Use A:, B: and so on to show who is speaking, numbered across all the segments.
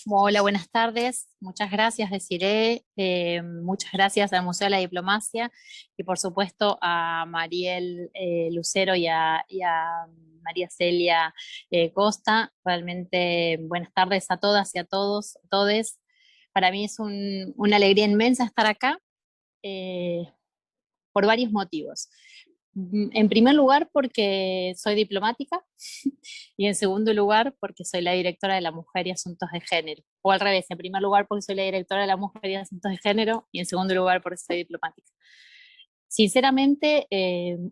A: Hola, buenas tardes. Muchas gracias, Desiree. Muchas gracias al Museo de la Diplomacia y por supuesto a Mariel Lucero y a María Celia Costa. Realmente buenas tardes a todas y a todos, todes. Para mí es una alegría inmensa estar acá. eh, por varios motivos. En primer lugar, porque soy diplomática y en segundo lugar, porque soy la directora de la Mujer y Asuntos de Género. O al revés, en primer lugar, porque soy la directora de la Mujer y Asuntos de Género y en segundo lugar, porque soy diplomática. Sinceramente,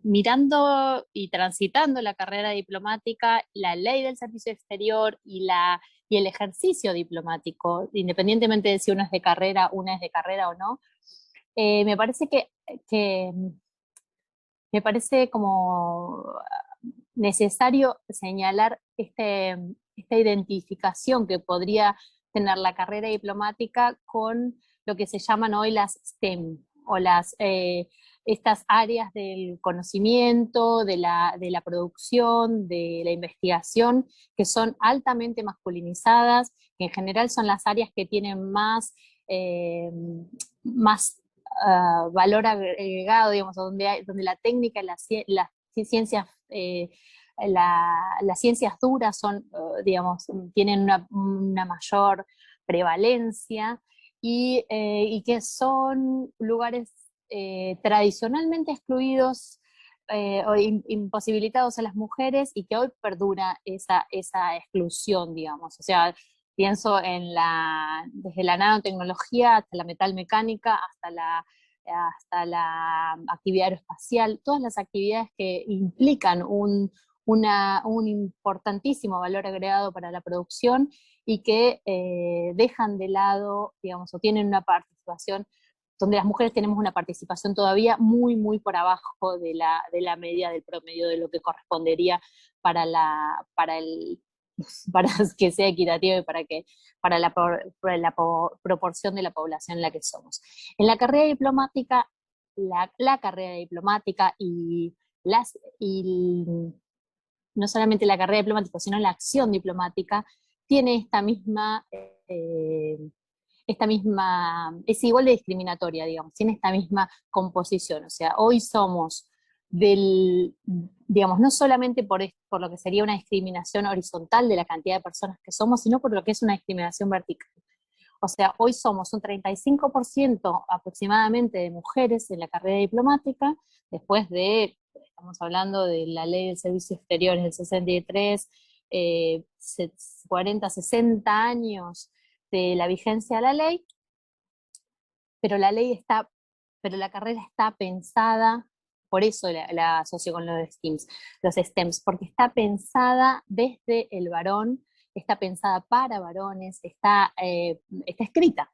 A: mirando y transitando la carrera diplomática, la ley del servicio exterior y el ejercicio diplomático, independientemente de si uno es de carrera, una es de carrera o no, me parece que me parece como necesario señalar esta identificación que podría tener la carrera diplomática con lo que se llaman hoy las STEM o estas áreas del conocimiento, de la producción, de la investigación, que son altamente masculinizadas, que en general son las áreas que tienen más valor agregado, digamos, donde la técnica y las ciencias, las ciencias duras digamos, tienen una mayor prevalencia y que son lugares tradicionalmente excluidos o imposibilitados a las mujeres y que hoy perdura esa exclusión, digamos. O sea, pienso desde la nanotecnología hasta la metalmecánica, hasta la actividad aeroespacial, todas las actividades que implican un importantísimo valor agregado para la producción y que dejan de lado, digamos, o tienen una participación donde las mujeres tenemos una participación todavía muy, muy por abajo de la media del promedio de lo que correspondería para, la, para el, para que sea equitativo y para la proporción de la población en la que somos. En la carrera diplomática, la carrera diplomática y no solamente la carrera diplomática, sino la acción diplomática, tiene es igual de discriminatoria, digamos, tiene esta misma composición. O sea, hoy somos digamos, no solamente por lo que sería una discriminación horizontal de la cantidad de personas que somos, sino por lo que es una discriminación vertical. O sea, hoy somos un 35% aproximadamente de mujeres en la carrera diplomática, estamos hablando de la ley del servicio exterior del 63, 40, 60 años de la vigencia de la ley, pero la ley está, pero la carrera está pensada, por eso la asocio con los STEMs, porque está pensada desde el varón, está pensada para varones, está escrita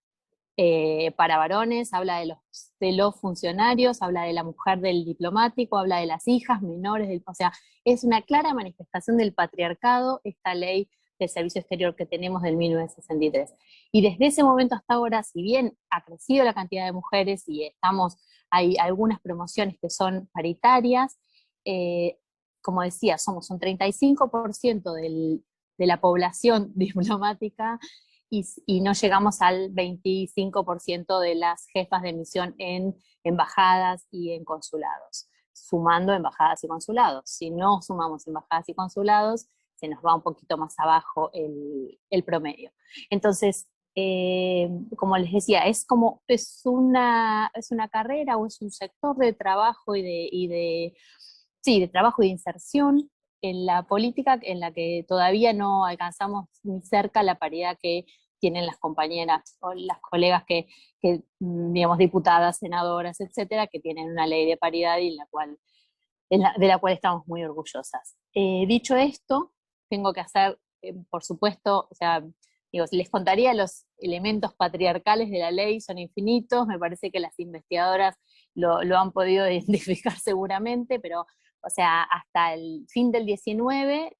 A: para varones, habla de los funcionarios, habla de la mujer del diplomático, habla de las hijas menores, o sea, es una clara manifestación del patriarcado esta ley del servicio exterior que tenemos del 1963. Y desde ese momento hasta ahora, si bien ha crecido la cantidad de mujeres y hay algunas promociones que son paritarias, eh, como decía, somos un 35% de la población diplomática y no llegamos al 25% de las jefas de misión en embajadas y en consulados, sumando embajadas y consulados. Si no sumamos embajadas y consulados, se nos va un poquito más abajo el promedio. Entonces, como les decía, es una carrera o es un sector de trabajo sí, de trabajo y de inserción en la política en la que todavía no alcanzamos ni cerca la paridad que tienen las compañeras o las colegas digamos, diputadas, senadoras, etcétera, que tienen una ley de paridad y de la cual estamos muy orgullosas. Dicho esto, tengo que hacer, por supuesto, o sea, digo, si les contaría los elementos patriarcales de la ley, son infinitos, me parece que las investigadoras lo han podido identificar seguramente, pero, o sea, hasta el fin del 19,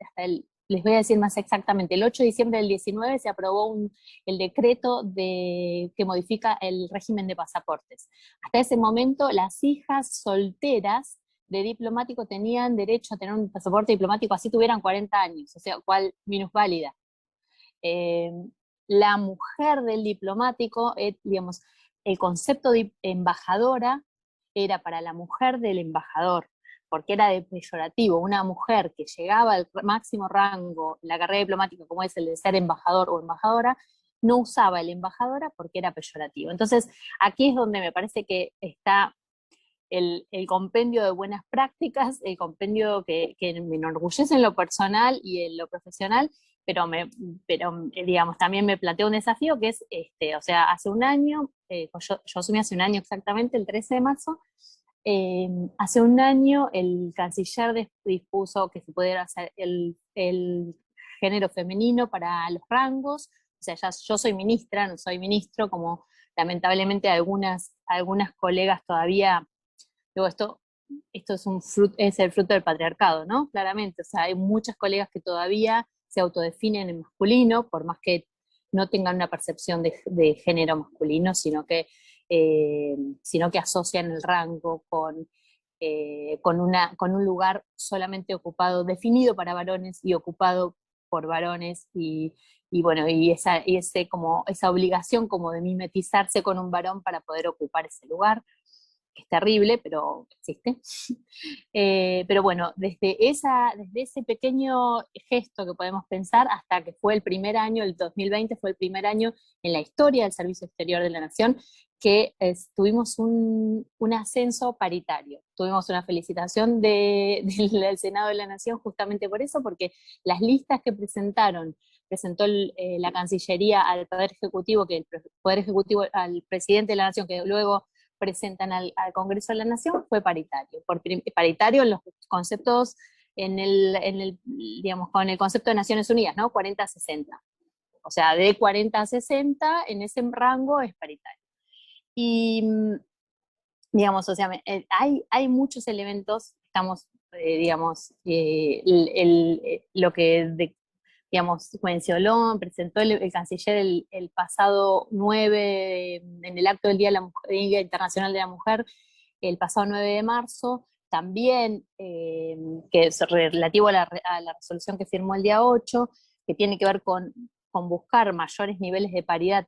A: les voy a decir más exactamente, el 8 de diciembre del 19 se aprobó el decreto que modifica el régimen de pasaportes. Hasta ese momento, las hijas solteras de diplomático tenían derecho a tener un pasaporte diplomático así tuvieran 40 años, o sea, cual minusválida. la mujer del diplomático, digamos, el concepto de embajadora era para la mujer del embajador, porque era de peyorativo, una mujer que llegaba al máximo rango en la carrera diplomática, como es el de ser embajador o embajadora, no usaba el embajadora porque era peyorativo. Entonces, aquí es donde me parece que está el compendio de buenas prácticas, el compendio que me enorgullece en lo personal y en lo profesional, pero digamos, también me planteo un desafío que es, o sea, hace un año, yo asumí hace un año exactamente, el 13 de marzo, hace un año el canciller dispuso que se pudiera hacer el género femenino para los rangos, o sea, ya yo soy ministra, no soy ministro, como lamentablemente algunas colegas todavía, digo, esto es el fruto del patriarcado, ¿no? Claramente, o sea, hay muchas colegas que todavía se autodefinen en masculino, por más que no tengan una percepción de género masculino, sino que asocian el rango con un lugar solamente ocupado, definido para varones y ocupado por varones, y bueno, esa obligación como de mimetizarse con un varón para poder ocupar ese lugar, que es terrible, pero existe. Pero bueno, desde ese pequeño gesto que podemos pensar hasta que fue el primer año, el 2020 fue el primer año en la historia del Servicio Exterior de la Nación que tuvimos un ascenso paritario. Tuvimos una felicitación del Senado de la Nación justamente por eso, porque las listas que presentó la Cancillería al Poder Ejecutivo, que el Poder Ejecutivo al Presidente de la Nación, que luego presentan al Congreso de la Nación, fue paritario. Paritario en los conceptos, digamos, con el concepto de Naciones Unidas, ¿no? 40-60. O sea, de 40 a 60, en ese rango es paritario. Y, digamos, o sea, hay muchos elementos, estamos, digamos, lo que, digamos, mencionó, presentó el canciller el pasado 9, en el acto del Día Internacional de la Mujer, el pasado 9 de marzo, también, que es relativo a la resolución que firmó el día 8, que tiene que ver con buscar mayores niveles de paridad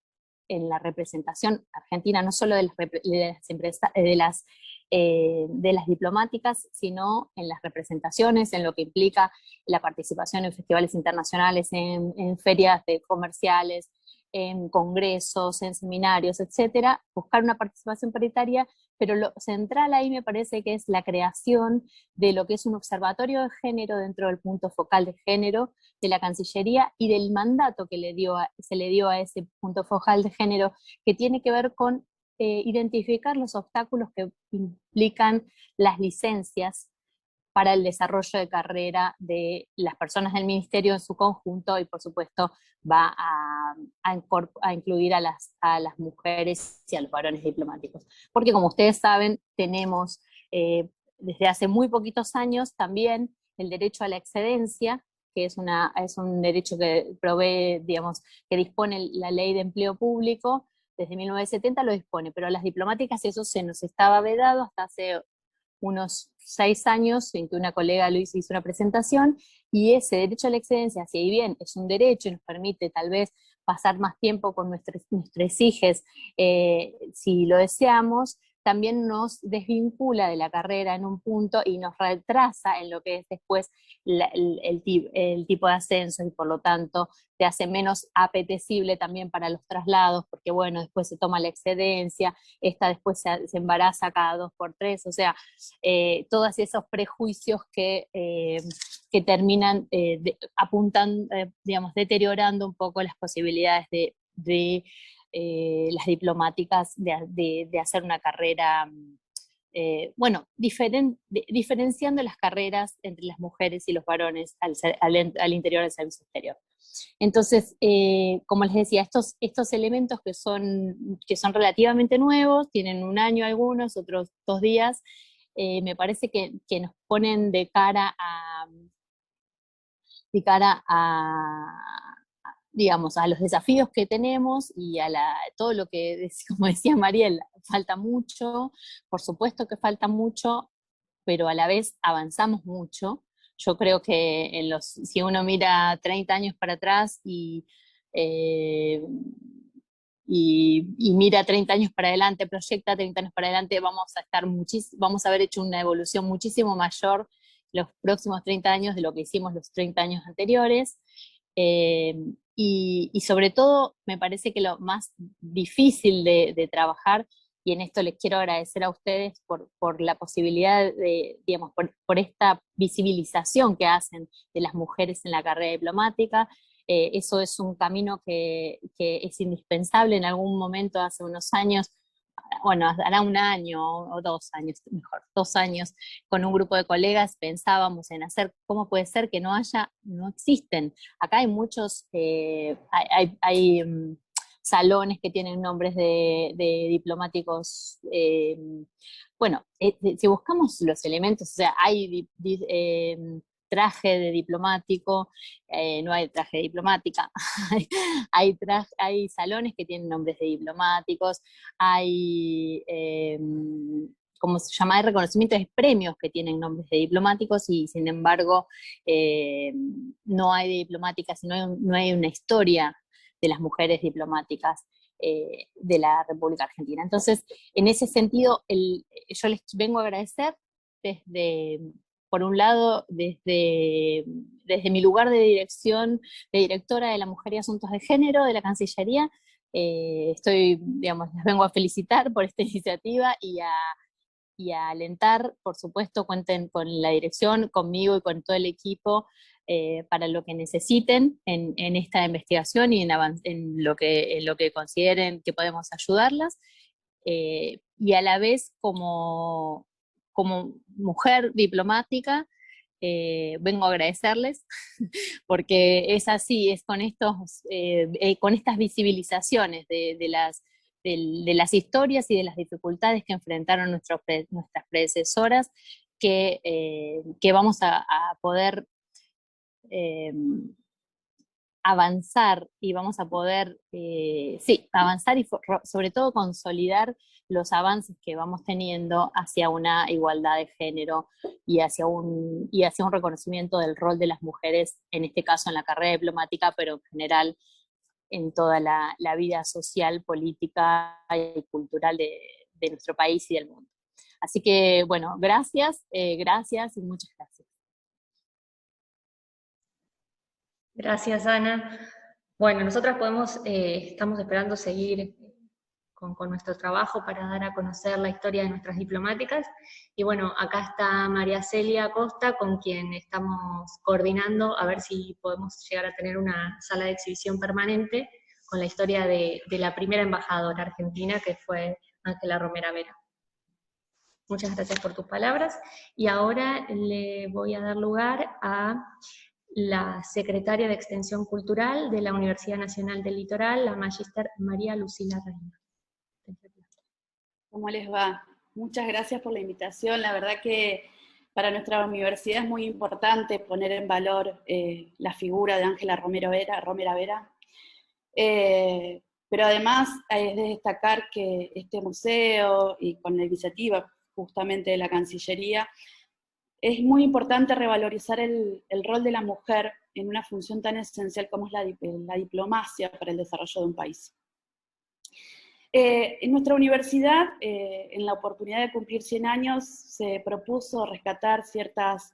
A: en la representación argentina, no solo de las diplomáticas, sino en las representaciones, en lo que implica la participación en festivales internacionales, en ferias comerciales, en congresos, en seminarios, etcétera, buscar una participación paritaria, pero lo central ahí me parece que es la creación de lo que es un observatorio de género dentro del punto focal de género de la Cancillería y del mandato que se le dio a ese punto focal de género, que tiene que ver con identificar los obstáculos que implican las licencias para el desarrollo de carrera de las personas del ministerio en su conjunto, y por supuesto va a incluir a las mujeres y a los varones diplomáticos. Porque como ustedes saben, tenemos desde hace muy poquitos años también el derecho a la excedencia, que es un derecho que provee, digamos, que dispone la Ley de Empleo Público, desde 1970 lo dispone, pero a las diplomáticas eso se nos estaba vedado hasta hace unos 6 años en que una colega Luis hizo una presentación, y ese derecho a la excedencia, si bien es un derecho y nos permite tal vez pasar más tiempo con nuestros hijos, si lo deseamos, también nos desvincula de la carrera en un punto y nos retrasa en lo que es después el tipo de ascenso, y por lo tanto te hace menos apetecible también para los traslados, porque bueno, después se toma la excedencia, esta después se embaraza cada 2 por 3, o sea, todos esos prejuicios que terminan apuntando, digamos, deteriorando un poco las posibilidades de las diplomáticas de hacer una carrera, bueno, diferenciando las carreras entre las mujeres y los varones al interior del servicio exterior. Entonces, como les decía, estos elementos que son relativamente nuevos, tienen un año algunos, otros 2 días, me parece que nos ponen de cara a, digamos, a los desafíos que tenemos y todo lo que, como decía Mariel, falta mucho, por supuesto que falta mucho, pero a la vez avanzamos mucho. Yo creo que si uno mira 30 años para atrás y y mira 30 años para adelante, proyecta 30 años para adelante, vamos a haber hecho una evolución muchísimo mayor los próximos 30 años de lo que hicimos los 30 años anteriores. Eh, y sobre todo, me parece que lo más difícil de trabajar, y en esto les quiero agradecer a ustedes por la posibilidad de, digamos, por esta visibilización que hacen de las mujeres en la carrera diplomática. Eso es un camino que es indispensable. En algún momento, hace unos años, bueno, hará un año o 2 años, mejor, 2 años, con un grupo de colegas pensábamos en hacer, ¿cómo puede ser que no existen? Acá hay muchos, salones que tienen nombres de diplomáticos, bueno, si buscamos los elementos, o sea, hay traje de diplomático, no hay traje de diplomática, hay salones que tienen nombres de diplomáticos, hay, ¿cómo se llama? Hay reconocimientos de premios que tienen nombres de diplomáticos y sin embargo no hay de diplomáticas, no hay una historia de las mujeres diplomáticas de la República Argentina. Entonces, en ese sentido, yo les vengo a agradecer desde, por un lado, desde mi lugar de dirección, de directora de la Mujer y Asuntos de Género de la Cancillería, digamos, les vengo a felicitar por esta iniciativa y a alentar, por supuesto, cuenten con la dirección, conmigo y con todo el equipo para lo que necesiten en esta investigación y en lo que consideren que podemos ayudarlas. Y a la vez, como mujer diplomática, vengo a agradecerles, porque es así, es con estas visibilizaciones de las historias y de las dificultades que enfrentaron nuestras predecesoras, que vamos a poder eh, avanzar y vamos a poder, sí, avanzar y sobre todo consolidar los avances que vamos teniendo hacia una igualdad de género y hacia un reconocimiento del rol de las mujeres, en este caso en la carrera diplomática, pero en general en toda la vida social, política y cultural de nuestro país y del mundo. Así que, bueno, gracias y muchas gracias.
B: Gracias, Ana. Bueno, nosotras estamos esperando seguir con nuestro trabajo para dar a conocer la historia de nuestras diplomáticas. Y bueno, acá está María Celia Acosta, con quien estamos coordinando a ver si podemos llegar a tener una sala de exhibición permanente con la historia de la primera embajadora argentina, que fue Ángela Romera Vera. Muchas gracias por tus palabras. Y ahora le voy a dar lugar a la secretaria de Extensión Cultural de la Universidad Nacional del Litoral, la magíster María Lucila Reina.
C: ¿Cómo les va? Muchas gracias por la invitación. La verdad que para nuestra universidad es muy importante poner en valor la figura de Ángela Romera Vera. Pero además es de destacar que este museo, y con la iniciativa justamente de la Cancillería, es muy importante revalorizar el rol de la mujer en una función tan esencial como es la diplomacia para el desarrollo de un país. En nuestra universidad, en la oportunidad de cumplir 100 años, se propuso rescatar ciertas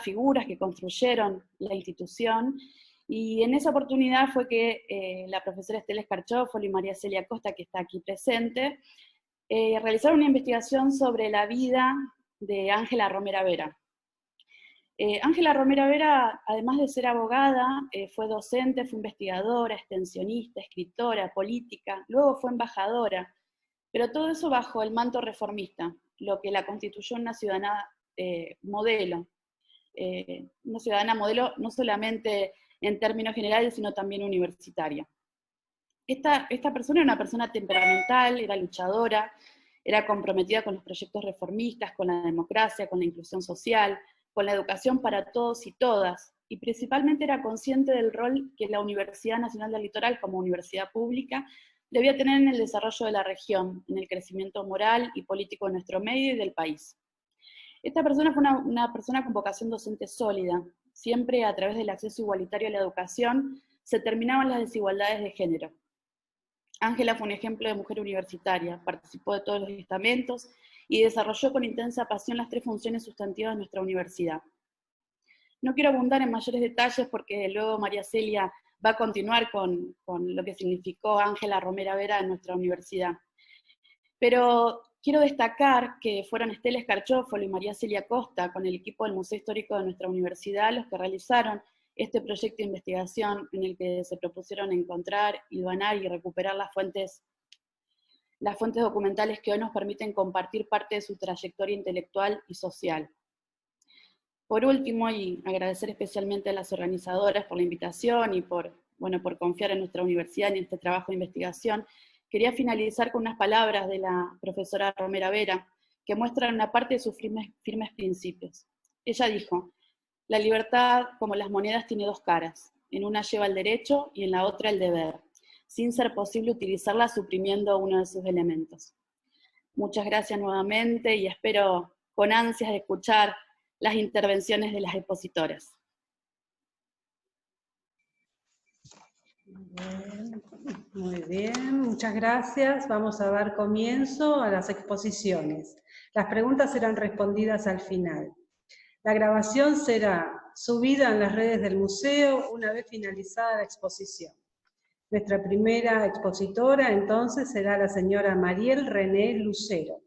C: figuras que construyeron la institución, y en esa oportunidad fue que la profesora Estela Escarchófolo y María Celia Acosta, que está aquí presente, realizaron una investigación sobre la vida de Ángela Romera Vera. Ángela Romera Vera, además de ser abogada, fue docente, fue investigadora, extensionista, escritora, política, luego fue embajadora, pero todo eso bajo el manto reformista, lo que la constituyó una ciudadana modelo. Una ciudadana modelo no solamente en términos generales, sino también universitaria. Esta persona era una persona temperamental, era luchadora, era comprometida con los proyectos reformistas, con la democracia, con la inclusión social, con la educación para todos y todas, y principalmente era consciente del rol que la Universidad Nacional del Litoral, como universidad pública, debía tener en el desarrollo de la región, en el crecimiento moral y político de nuestro medio y del país. Esta persona fue una persona con vocación docente sólida, siempre a través del acceso igualitario a la educación, se terminaban las desigualdades de género. Ángela fue un ejemplo de mujer universitaria, participó de todos los estamentos y desarrolló con intensa pasión las 3 funciones sustantivas de nuestra universidad. No quiero abundar en mayores detalles porque luego María Celia va a continuar con lo que significó Ángela Romera Vera en nuestra universidad. Pero quiero destacar que fueron Estela Escarchófolo y María Celia Costa, con el equipo del Museo Histórico de nuestra universidad, los que realizaron este proyecto de investigación en el que se propusieron encontrar, hilvanar y recuperar las fuentes documentales que hoy nos permiten compartir parte de su trayectoria intelectual y social. Por último, y agradecer especialmente a las organizadoras por la invitación y por confiar en nuestra universidad y en este trabajo de investigación, quería finalizar con unas palabras de la profesora Romera Vera, que muestran una parte de sus firmes principios. Ella dijo: la libertad, como las monedas, tiene 2 caras. En una lleva el derecho y en la otra el deber, sin ser posible utilizarla suprimiendo uno de sus elementos. Muchas gracias nuevamente y espero con ansias de escuchar las intervenciones de las expositoras.
D: Muy bien, muchas gracias. Vamos a dar comienzo a las exposiciones. Las preguntas serán respondidas al final. La grabación será subida en las redes del museo una vez finalizada la exposición. Nuestra primera expositora entonces será la señora Mariel René Lucero,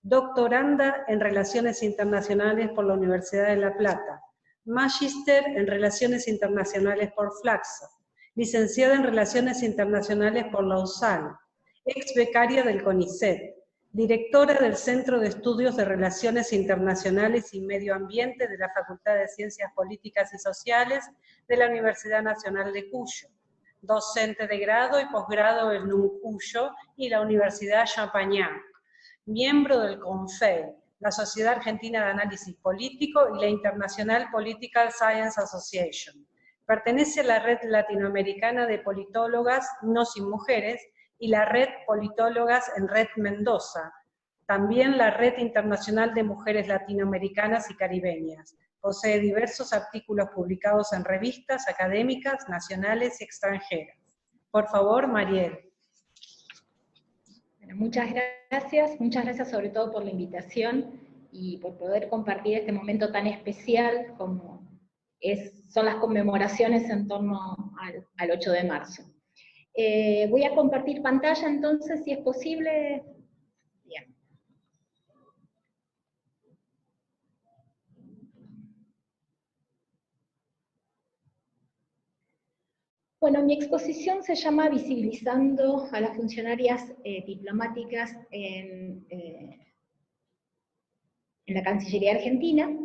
D: doctoranda en Relaciones Internacionales por la Universidad de La Plata, magíster en Relaciones Internacionales por Flaxo, licenciada en Relaciones Internacionales por la USAL, ex becaria del CONICET, directora del Centro de Estudios de Relaciones Internacionales y Medio Ambiente de la Facultad de Ciencias Políticas y Sociales de la Universidad Nacional de Cuyo, docente de grado y posgrado en Cuyo y la Universidad Champagnat, miembro del CONFEI, la Sociedad Argentina de Análisis Político y la International Political Science Association. Pertenece a la Red Latinoamericana de Politólogas No Sin Mujeres y la Red Politólogas en Red Mendoza, también la Red Internacional de Mujeres Latinoamericanas y Caribeñas. Posee diversos artículos publicados en revistas académicas, nacionales y extranjeras. Por favor, Mariel.
E: Bueno, muchas gracias sobre todo por la invitación y por poder compartir este momento tan especial como son las conmemoraciones en torno al 8 de marzo. Voy a compartir pantalla entonces, si es posible. Bien. Bueno, mi exposición se llama Visibilizando a las funcionarias diplomáticas en la Cancillería Argentina.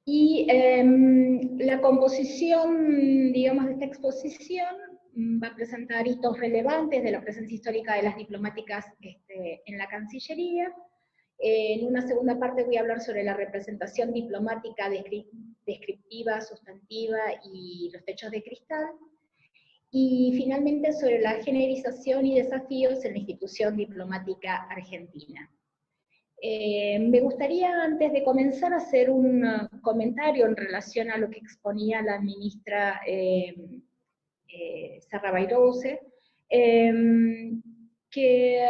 E: Y la composición, digamos, de esta exposición va a presentar hitos relevantes de la presencia histórica de las diplomáticas en la Cancillería. En una segunda parte voy a hablar sobre la representación diplomática descriptiva, sustantiva y los techos de cristal. Y finalmente sobre la generización y desafíos en la institución diplomática argentina. Me gustaría, antes de comenzar, hacer un comentario en relación a lo que exponía la ministra Serra-Bairose, que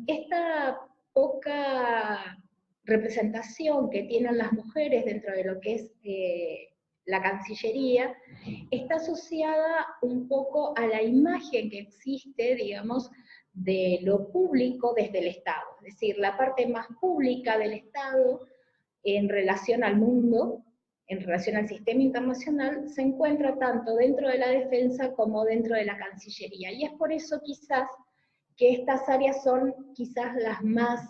E: esta poca representación que tienen las mujeres dentro de lo que es la Cancillería, está asociada un poco a la imagen que existe, digamos, de lo público desde el Estado, es decir, la parte más pública del Estado en relación al mundo, en relación al sistema internacional, se encuentra tanto dentro de la defensa como dentro de la Cancillería, y es por eso quizás que estas áreas son quizás las más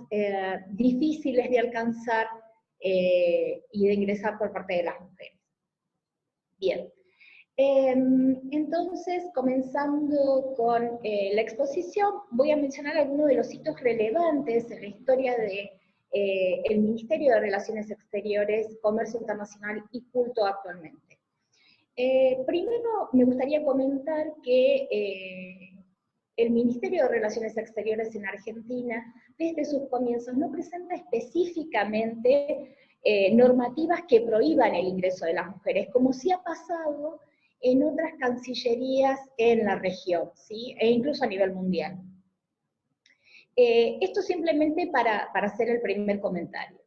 E: difíciles de alcanzar y de ingresar por parte de las mujeres. Bien. Entonces, comenzando con la exposición, voy a mencionar algunos de los hitos relevantes en la historia del Ministerio de Relaciones Exteriores, Comercio Internacional y Culto actualmente. Primero, me gustaría comentar que el Ministerio de Relaciones Exteriores en Argentina, desde sus comienzos, no presenta específicamente normativas que prohíban el ingreso de las mujeres, como sí ha pasado en otras cancillerías en la región, ¿sí? E incluso a nivel mundial. Esto simplemente para hacer el primer comentario.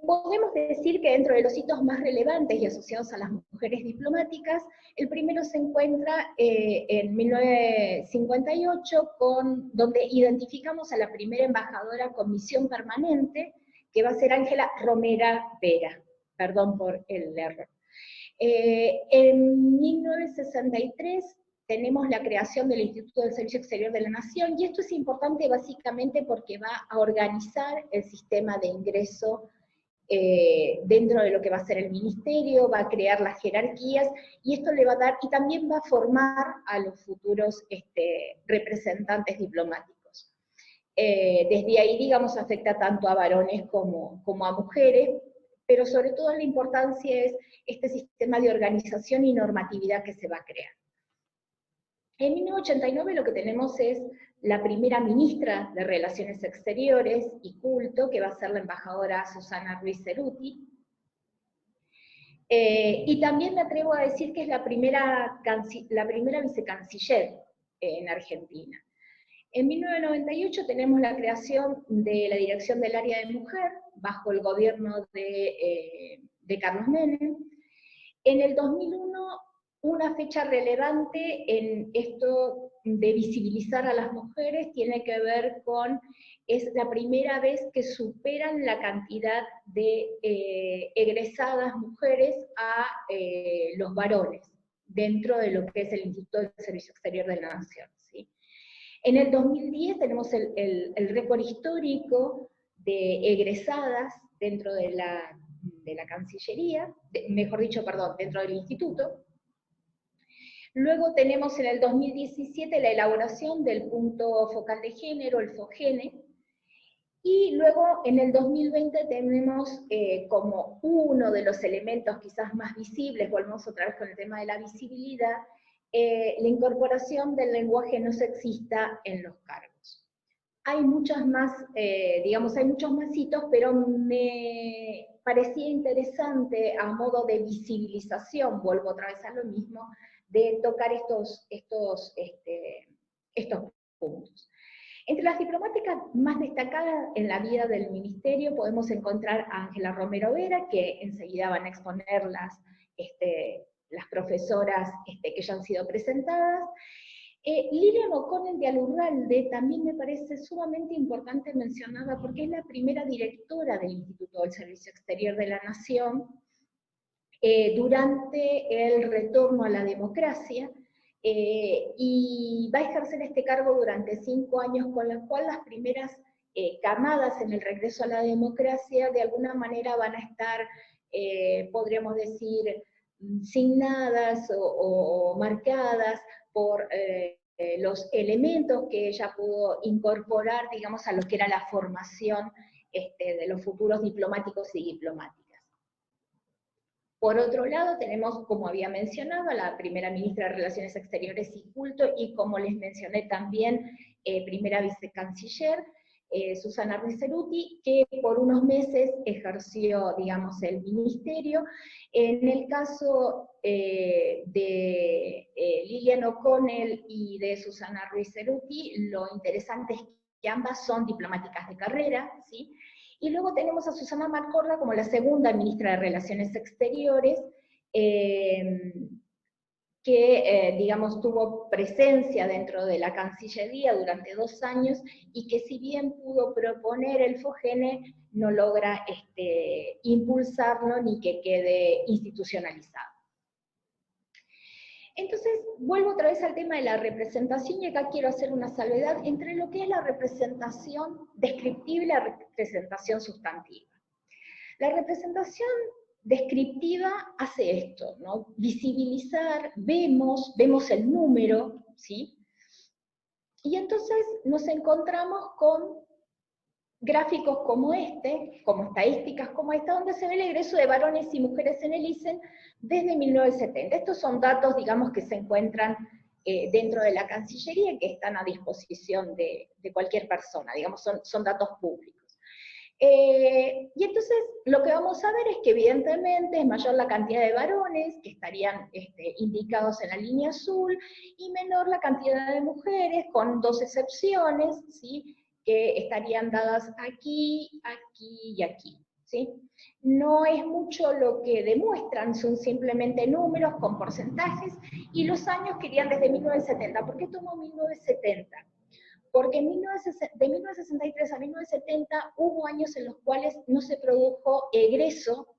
E: Podemos decir que dentro de los hitos más relevantes y asociados a las mujeres diplomáticas, el primero se encuentra en 1958, donde identificamos a la primera embajadora con misión permanente, que va a ser Ángela Romera Vera, perdón por el error. En 1963 tenemos la creación del Instituto del Servicio Exterior de la Nación, y esto es importante básicamente porque va a organizar el sistema de ingreso dentro de lo que va a ser el ministerio, va a crear las jerarquías, y esto le va a dar, y también va a formar a los futuros representantes diplomáticos. Desde ahí, digamos, afecta tanto a varones como a mujeres, pero sobre todo la importancia es este sistema de organización y normatividad que se va a crear. En 1989 lo que tenemos es la primera ministra de Relaciones Exteriores y Culto, que va a ser la embajadora Susana Ruiz Ceruti. Y también me atrevo a decir que es la primera vicecanciller en Argentina. En 1998 tenemos la creación de la Dirección del Área de Mujer, bajo el gobierno de Carlos Menem. En el 2001, una fecha relevante en esto de visibilizar a las mujeres tiene que ver con, es la primera vez que superan la cantidad de egresadas mujeres a los varones, dentro de lo que es el Instituto del Servicio Exterior de la Nación, ¿sí? En el 2010 tenemos el récord histórico de egresadas dentro de la Cancillería, mejor dicho, perdón, dentro del Instituto. Luego tenemos en el 2017 la elaboración del punto focal de género, el FOGENE, y luego en el 2020 tenemos como uno de los elementos quizás más visibles, volvemos otra vez con el tema de la visibilidad, la incorporación del lenguaje no sexista en los cargos. Hay muchas más, digamos, hay muchos más hitos, pero me parecía interesante a modo de visibilización, vuelvo otra vez a lo mismo, de tocar estos puntos. Entre las diplomáticas más destacadas en la vida del ministerio podemos encontrar a Ángela Romero Vera, que enseguida van a exponer las profesoras que ya han sido presentadas. Lilian O'Connell de Alurralde también me parece sumamente importante mencionarla porque es la primera directora del Instituto del Servicio Exterior de la Nación durante el retorno a la democracia, y va a ejercer este cargo durante 5 años, con lo cual las primeras camadas en el regreso a la democracia de alguna manera van a estar, podríamos decir, signadas o marcadas por los elementos que ella pudo incorporar, digamos, a lo que era la formación de los futuros diplomáticos y diplomáticas. Por otro lado, tenemos, como había mencionado, a la primera ministra de Relaciones Exteriores y Culto, y como les mencioné también, primera vicecanciller, Susana Ruiz Ceruti, que por unos meses ejerció, digamos, el ministerio. En el caso de Lilian O'Connell y de Susana Ruiz Ceruti, lo interesante es que ambas son diplomáticas de carrera, ¿sí? Y luego tenemos a Susana Marcorda como la segunda ministra de Relaciones Exteriores, que, digamos, tuvo presencia dentro de la Cancillería durante 2 años, y que si bien pudo proponer el FOGENE, no logra impulsarlo ni que quede institucionalizado. Entonces, vuelvo otra vez al tema de la representación, y acá quiero hacer una salvedad entre lo que es la representación descriptiva y la representación sustantiva. La representación descriptiva hace esto, ¿no? Visibilizar, vemos el número, ¿sí? Y entonces nos encontramos con gráficos como como estadísticas como esta, donde se ve el egreso de varones y mujeres en el ISEN desde 1970. Estos son datos, digamos, que se encuentran dentro de la Cancillería, que están a disposición de cualquier persona, digamos, son datos públicos. Y entonces lo que vamos a ver es que evidentemente es mayor la cantidad de varones que estarían indicados en la línea azul, y menor la cantidad de mujeres, con dos excepciones, ¿sí?, que estarían dadas aquí, aquí y aquí, ¿sí? No es mucho lo que demuestran, son simplemente números con porcentajes, y los años que irían desde 1970. ¿Por qué tomo 1970? Porque de 1963 a 1970 hubo años en los cuales no se produjo egreso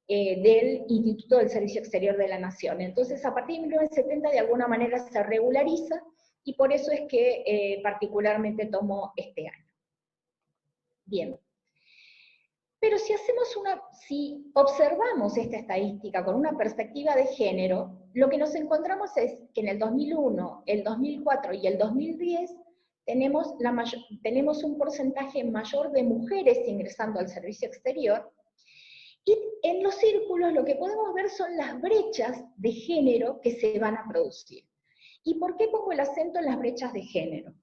E: del Instituto del Servicio Exterior de la Nación. Entonces, a partir de 1970, de alguna manera se regulariza, y por eso es que particularmente tomo este año. Bien. Pero si observamos esta estadística con una perspectiva de género, lo que nos encontramos es que en el 2001, el 2004 y el 2010 tenemos un porcentaje mayor de mujeres ingresando al servicio exterior, y en los círculos lo que podemos ver son las brechas de género que se van a producir. ¿Y por qué pongo el acento en las brechas de género?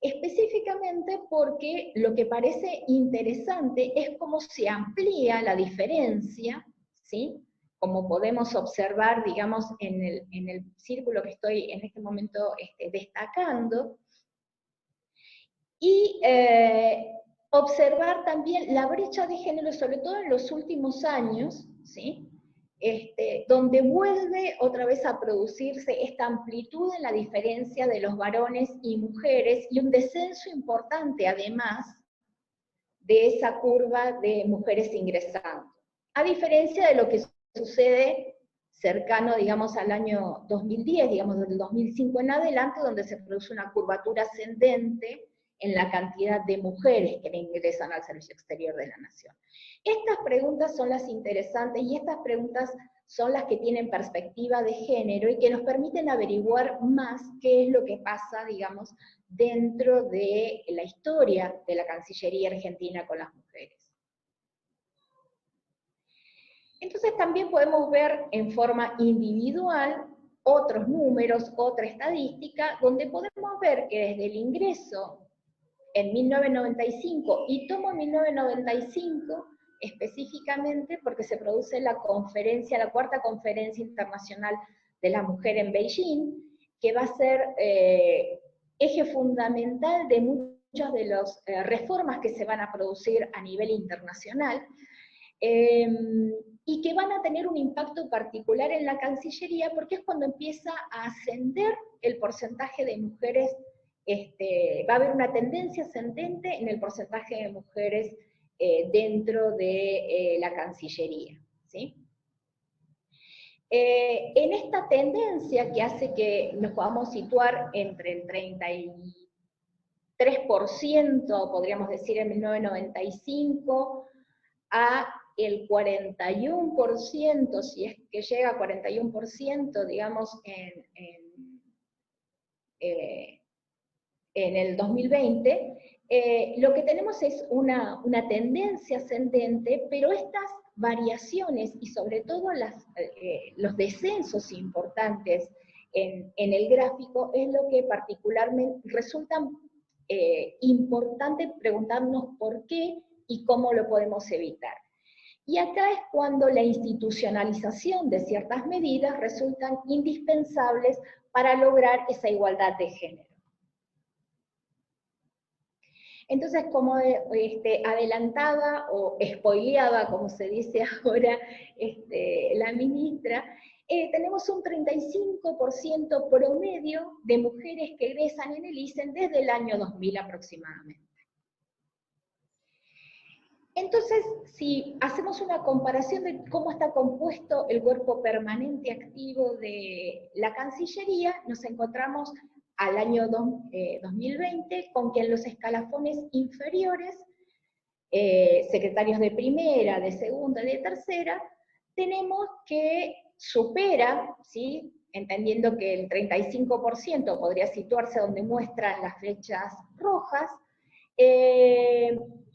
E: Específicamente porque lo que parece interesante es cómo se amplía la diferencia, ¿sí?, como podemos observar, digamos, en el círculo que estoy en este momento destacando, y observar también la brecha de género, sobre todo en los últimos años, ¿sí?, donde vuelve otra vez a producirse esta amplitud en la diferencia de los varones y mujeres, y un descenso importante además de esa curva de mujeres ingresando. A diferencia de lo que sucede cercano, digamos, al año 2010, digamos, del 2005 en adelante, donde se produce una curvatura ascendente en la cantidad de mujeres que ingresan al servicio exterior de la nación. Estas preguntas son las interesantes, y estas preguntas son las que tienen perspectiva de género y que nos permiten averiguar más qué es lo que pasa, digamos, dentro de la historia de la Cancillería argentina con las mujeres. Entonces también podemos ver en forma individual otros números, otra estadística, donde podemos ver que desde el ingreso en 1995, y tomo 1995 específicamente porque se produce la conferencia, la cuarta conferencia internacional de la mujer en Beijing, que va a ser eje fundamental de muchas de las reformas que se van a producir a nivel internacional, y que van a tener un impacto particular en la Cancillería, porque es cuando empieza a ascender el porcentaje de mujeres. Va a haber una tendencia ascendente en el porcentaje de mujeres dentro de la Cancillería, ¿sí? En esta tendencia que hace que nos podamos situar entre el 33%, podríamos decir, en 1995, a el 41%, si es que llega a 41%, digamos, en el 2020, lo que tenemos es una tendencia ascendente, pero estas variaciones y sobre todo los descensos importantes en el gráfico es lo que particularmente resulta importante preguntarnos por qué y cómo lo podemos evitar. Y acá es cuando la institucionalización de ciertas medidas resultan indispensables para lograr esa igualdad de género. Entonces, como adelantaba o spoileaba, como se dice ahora la ministra, tenemos un 35% promedio de mujeres que egresan en el ISEN desde el año 2000 aproximadamente. Entonces, si hacemos una comparación de cómo está compuesto el cuerpo permanente activo de la Cancillería, nos encontramos al año 2020 con que en los escalafones inferiores, secretarios de primera, de segunda y de tercera, tenemos que supera, ¿sí?, entendiendo que el 35% podría situarse donde muestran las flechas rojas,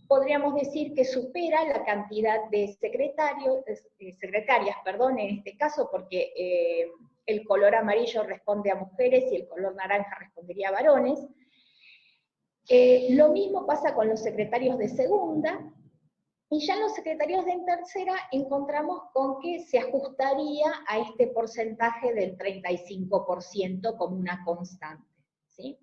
E: podríamos decir que supera la cantidad de secretarias, en este caso, porque el color amarillo responde a mujeres y el color naranja respondería a varones. Lo mismo pasa con los secretarios de segunda, Y ya en los secretariados de en tercera encontramos con que se ajustaría a este porcentaje del 35% como una constante, ¿sí?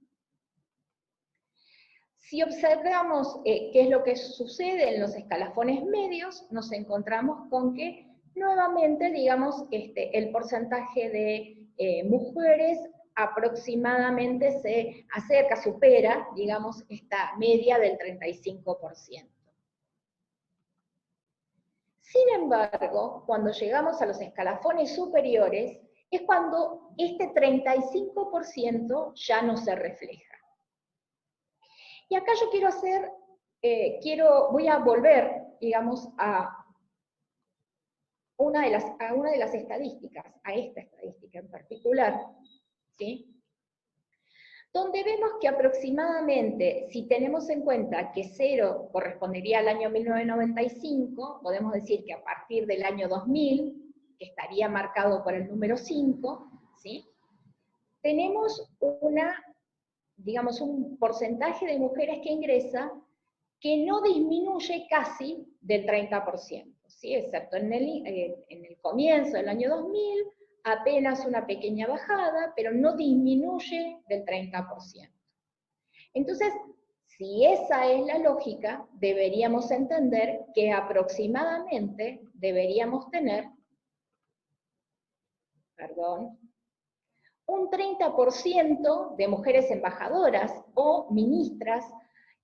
E: Si observamos qué es lo que sucede en los escalafones medios, nos encontramos con que nuevamente, digamos, el porcentaje de mujeres aproximadamente se acerca, supera, digamos, esta media del 35%. Sin embargo, cuando llegamos a los escalafones superiores, es cuando este 35% ya no se refleja. Y acá yo quiero hacer, voy a volver, digamos, a una de las estadísticas, a esta estadística en particular, ¿sí? Donde vemos que aproximadamente, si tenemos en cuenta que 0 correspondería al año 1995, podemos decir que a partir del año 2000, que estaría marcado por el número 5, ¿sí? Tenemos digamos, un porcentaje de mujeres que ingresa que no disminuye casi del 30%, ¿sí? Excepto en el comienzo del año 2000, apenas una pequeña bajada, pero no disminuye del 30%. Entonces, si esa es la lógica, deberíamos entender que aproximadamente deberíamos tener, un 30% de mujeres embajadoras o ministras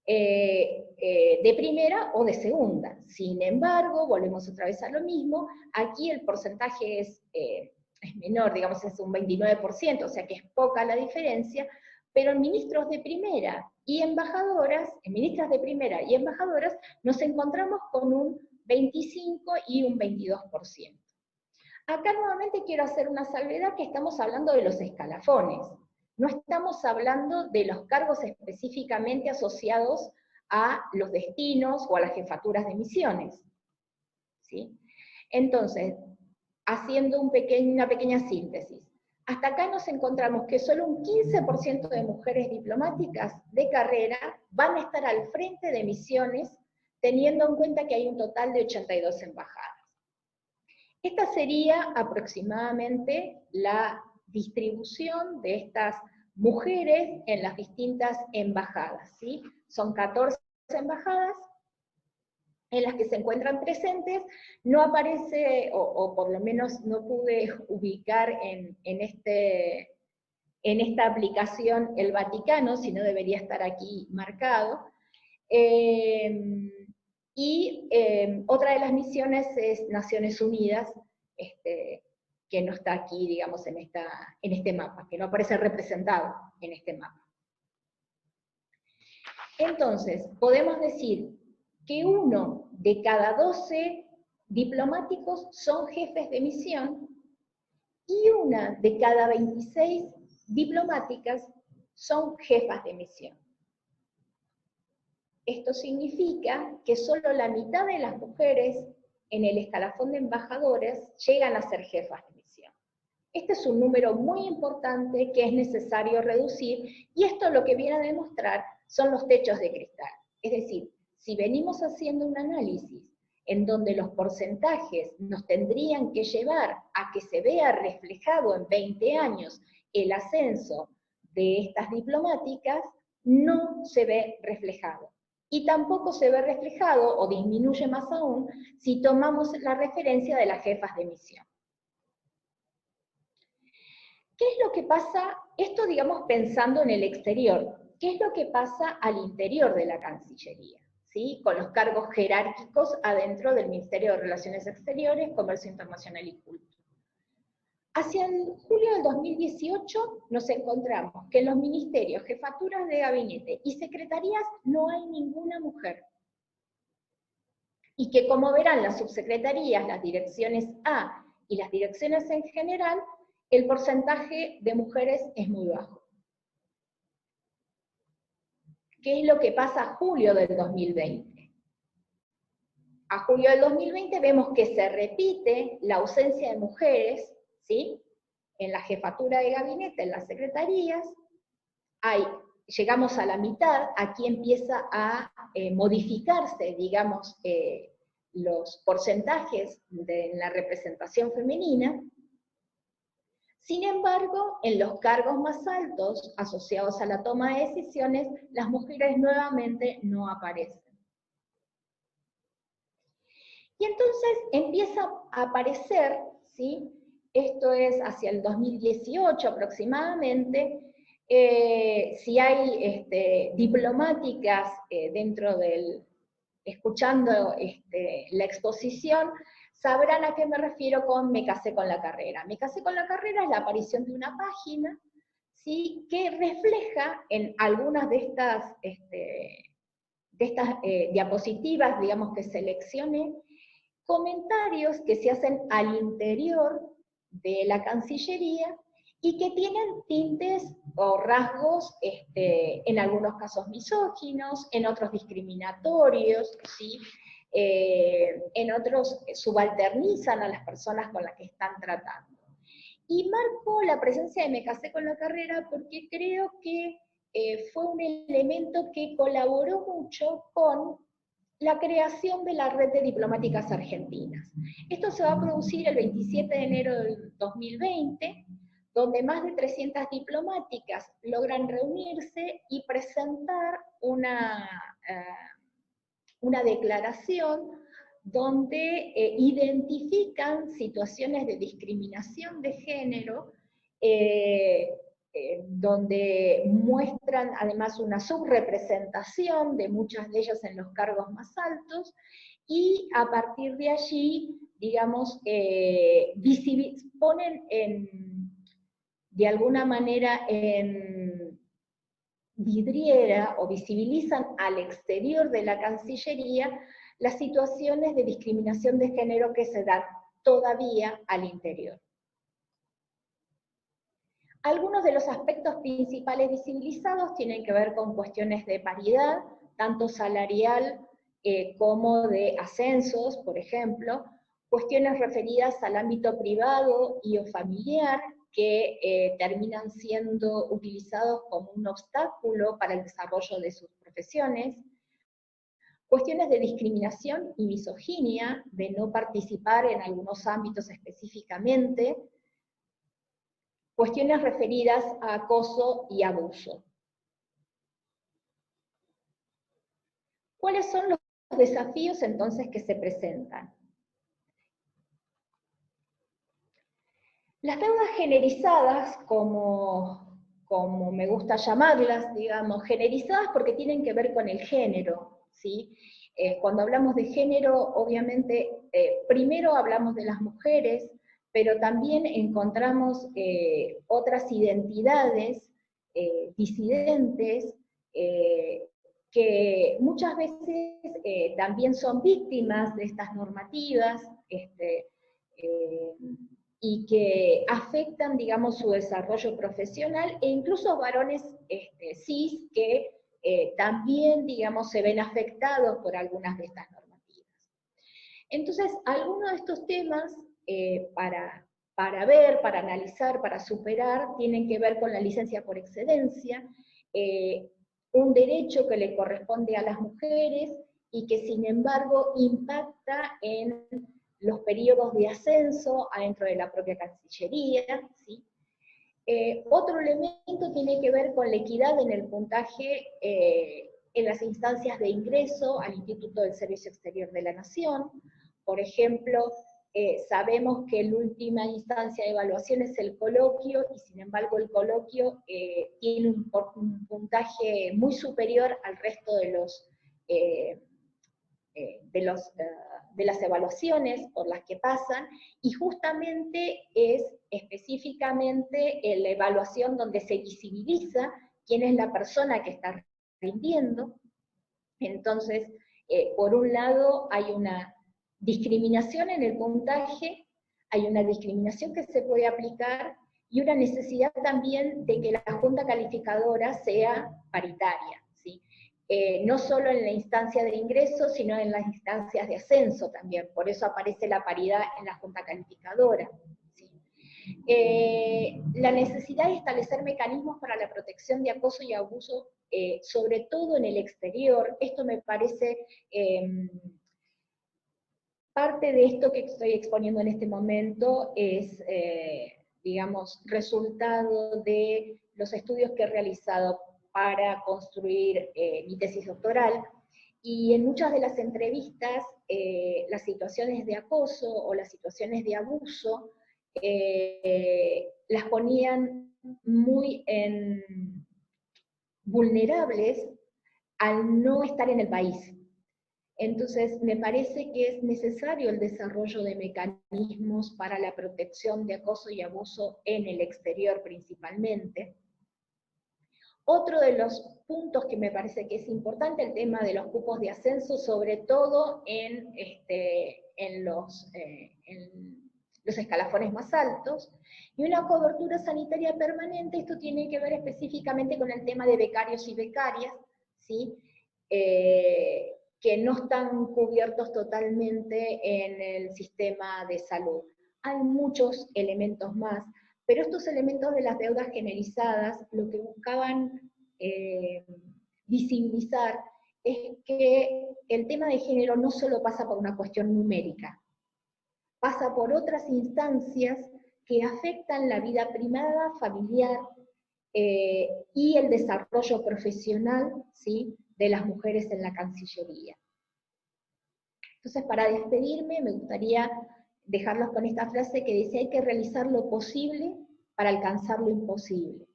E: de primera o de segunda. Sin embargo, volvemos otra vez a lo mismo, aquí el porcentaje es menor, digamos es un 29%, o sea que es poca la diferencia, pero en ministros de primera y embajadoras, en ministras de primera y embajadoras, nos encontramos con un 25 y un 22%. Acá nuevamente quiero hacer una salvedad que estamos hablando de los escalafones. No estamos hablando de los cargos específicamente asociados a los destinos o a las jefaturas de misiones, ¿sí? Entonces, haciendo una pequeña síntesis, hasta acá nos encontramos que solo un 15% de mujeres diplomáticas de carrera van a estar al frente de misiones, teniendo en cuenta que hay un total de 82 embajadas. Esta sería aproximadamente la distribución de estas mujeres en las distintas embajadas, ¿sí? Son 14 embajadas en las que se encuentran presentes, no aparece, o por lo menos no pude ubicar en esta aplicación el Vaticano, si no debería estar aquí marcado. Otra de las misiones es Naciones Unidas, que no está aquí, digamos, en este mapa, que no aparece representado en este mapa. Entonces, podemos decir que 1 de cada 12 diplomáticos son jefes de misión, y 1 de cada 26 diplomáticas son jefas de misión. Esto significa que solo la mitad de las mujeres en el escalafón de embajadores llegan a ser jefas de misión. Este es un número muy importante que es necesario reducir, y esto lo que viene a demostrar son los techos de cristal. Es decir, si venimos haciendo un análisis en donde los porcentajes nos tendrían que llevar a que se vea reflejado en 20 años el ascenso de estas diplomáticas, no se ve reflejado. Y tampoco se ve reflejado, o disminuye más aún, si tomamos la referencia de las jefas de misión. ¿Qué es lo que pasa? Esto, digamos, pensando en el exterior. ¿Qué es lo que pasa al interior de la Cancillería? ¿Sí? Con los cargos jerárquicos adentro del Ministerio de Relaciones Exteriores, Comercio Internacional y Cultura. Hacia el julio del 2018 nos encontramos que en los ministerios, jefaturas de gabinete y secretarías no hay ninguna mujer. Y que, como verán, las subsecretarías, las direcciones A y las direcciones en general, el porcentaje de mujeres es muy bajo. ¿Qué es lo que pasa a julio del 2020? A julio del 2020 vemos que se repite la ausencia de mujeres, ¿sí? En la jefatura de gabinete, en las secretarías, llegamos a la mitad, aquí empieza a modificarse, digamos, los porcentajes de la representación femenina. Sin embargo, en los cargos más altos asociados a la toma de decisiones, las mujeres nuevamente no aparecen. Y entonces empieza a aparecer, ¿sí? Esto es hacia el 2018 aproximadamente, si hay diplomáticas dentro del, escuchando la exposición, sabrán a qué me refiero con Me casé con la carrera. Me casé con la carrera es la aparición de una página, ¿sí? Que refleja en algunas de estas diapositivas, digamos, que seleccioné, comentarios que se hacen al interior de la Cancillería y que tienen tintes o rasgos, en algunos casos misóginos, en otros discriminatorios, ¿sí? En otros subalternizan a las personas con las que están tratando. Y marco la presencia de Me casé con la carrera porque creo que fue un elemento que colaboró mucho con la creación de la red de diplomáticas argentinas. Esto se va a producir el 27 de enero del 2020, donde más de 300 diplomáticas logran reunirse y presentar una declaración donde identifican situaciones de discriminación de género, donde muestran además una subrepresentación de muchas de ellas en los cargos más altos, y a partir de allí, digamos, ponen de alguna manera en vidriera o visibilizan al exterior de la Cancillería las situaciones de discriminación de género que se dan todavía al interior. Algunos de los aspectos principales visibilizados tienen que ver con cuestiones de paridad, tanto salarial como de ascensos, por ejemplo, cuestiones referidas al ámbito privado y o familiar, que terminan siendo utilizados como un obstáculo para el desarrollo de sus profesiones, cuestiones de discriminación y misoginia, de no participar en algunos ámbitos específicamente, cuestiones referidas a acoso y abuso. ¿Cuáles son los desafíos entonces que se presentan? Las deudas generizadas, como me gusta llamarlas, digamos, generizadas porque tienen que ver con el género, ¿sí? Cuando hablamos de género, obviamente, primero hablamos de las mujeres, pero también encontramos otras identidades disidentes, que muchas veces también son víctimas de estas normativas, y que afectan, digamos, su desarrollo profesional, e incluso varones cis que también, digamos, se ven afectados por algunas de estas normativas. Entonces, algunos de estos temas, para ver, para analizar, para superar, tienen que ver con la licencia por excedencia, un derecho que le corresponde a las mujeres y que sin embargo impacta en los periodos de ascenso adentro de la propia Cancillería, ¿sí? Otro elemento tiene que ver con la equidad en el puntaje en las instancias de ingreso al Instituto del Servicio Exterior de la Nación. Por ejemplo, sabemos que la última instancia de evaluación es el coloquio, y sin embargo el coloquio tiene un puntaje muy superior al resto de las evaluaciones por las que pasan, y justamente es específicamente en la evaluación donde se visibiliza quién es la persona que está rindiendo. Entonces, por un lado hay una discriminación en el puntaje, hay una discriminación que se puede aplicar, y una necesidad también de que la junta calificadora sea paritaria, ¿sí? No solo en la instancia de ingreso, sino en las instancias de ascenso también. Por eso aparece la paridad en la junta calificadora, ¿sí? La necesidad de establecer mecanismos para la protección de acoso y abuso, sobre todo en el exterior. Esto me parece Parte de esto que estoy exponiendo en este momento es, digamos, resultado de los estudios que he realizado para construir mi tesis doctoral, y en muchas de las entrevistas las situaciones de acoso o las situaciones de abuso las ponían muy vulnerables al no estar en el país. Entonces, me parece que es necesario el desarrollo de mecanismos para la protección de acoso y abuso en el exterior principalmente. Otro de los puntos que me parece que es importante, el tema de los cupos de ascenso, sobre todo en los escalafones más altos, y una cobertura sanitaria permanente. Esto tiene que ver específicamente con el tema de becarios y becarias, ¿sí? Que no están cubiertos totalmente en el sistema de salud. Hay muchos elementos más, pero estos elementos de las deudas generalizadas lo que buscaban visibilizar es que el tema de género no solo pasa por una cuestión numérica, pasa por otras instancias que afectan la vida privada, familiar, y el desarrollo profesional, ¿sí?, de las mujeres en la Cancillería. Entonces, para despedirme, me gustaría dejarlos con esta frase que dice: hay que realizar lo posible para alcanzar lo imposible.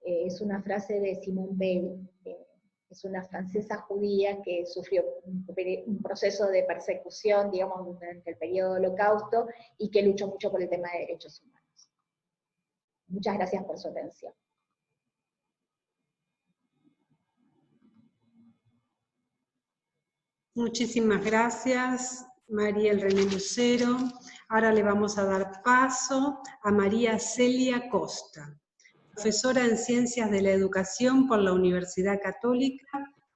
E: Es una frase de Simone Weil, es una francesa judía que sufrió un proceso de persecución, digamos, durante el periodo del Holocausto, y que luchó mucho por el tema de derechos humanos. Muchas gracias por su atención.
D: Muchísimas gracias, Mariel René Lucero. Ahora le vamos a dar paso a María Celia Costa, profesora en Ciencias de la Educación por la Universidad Católica,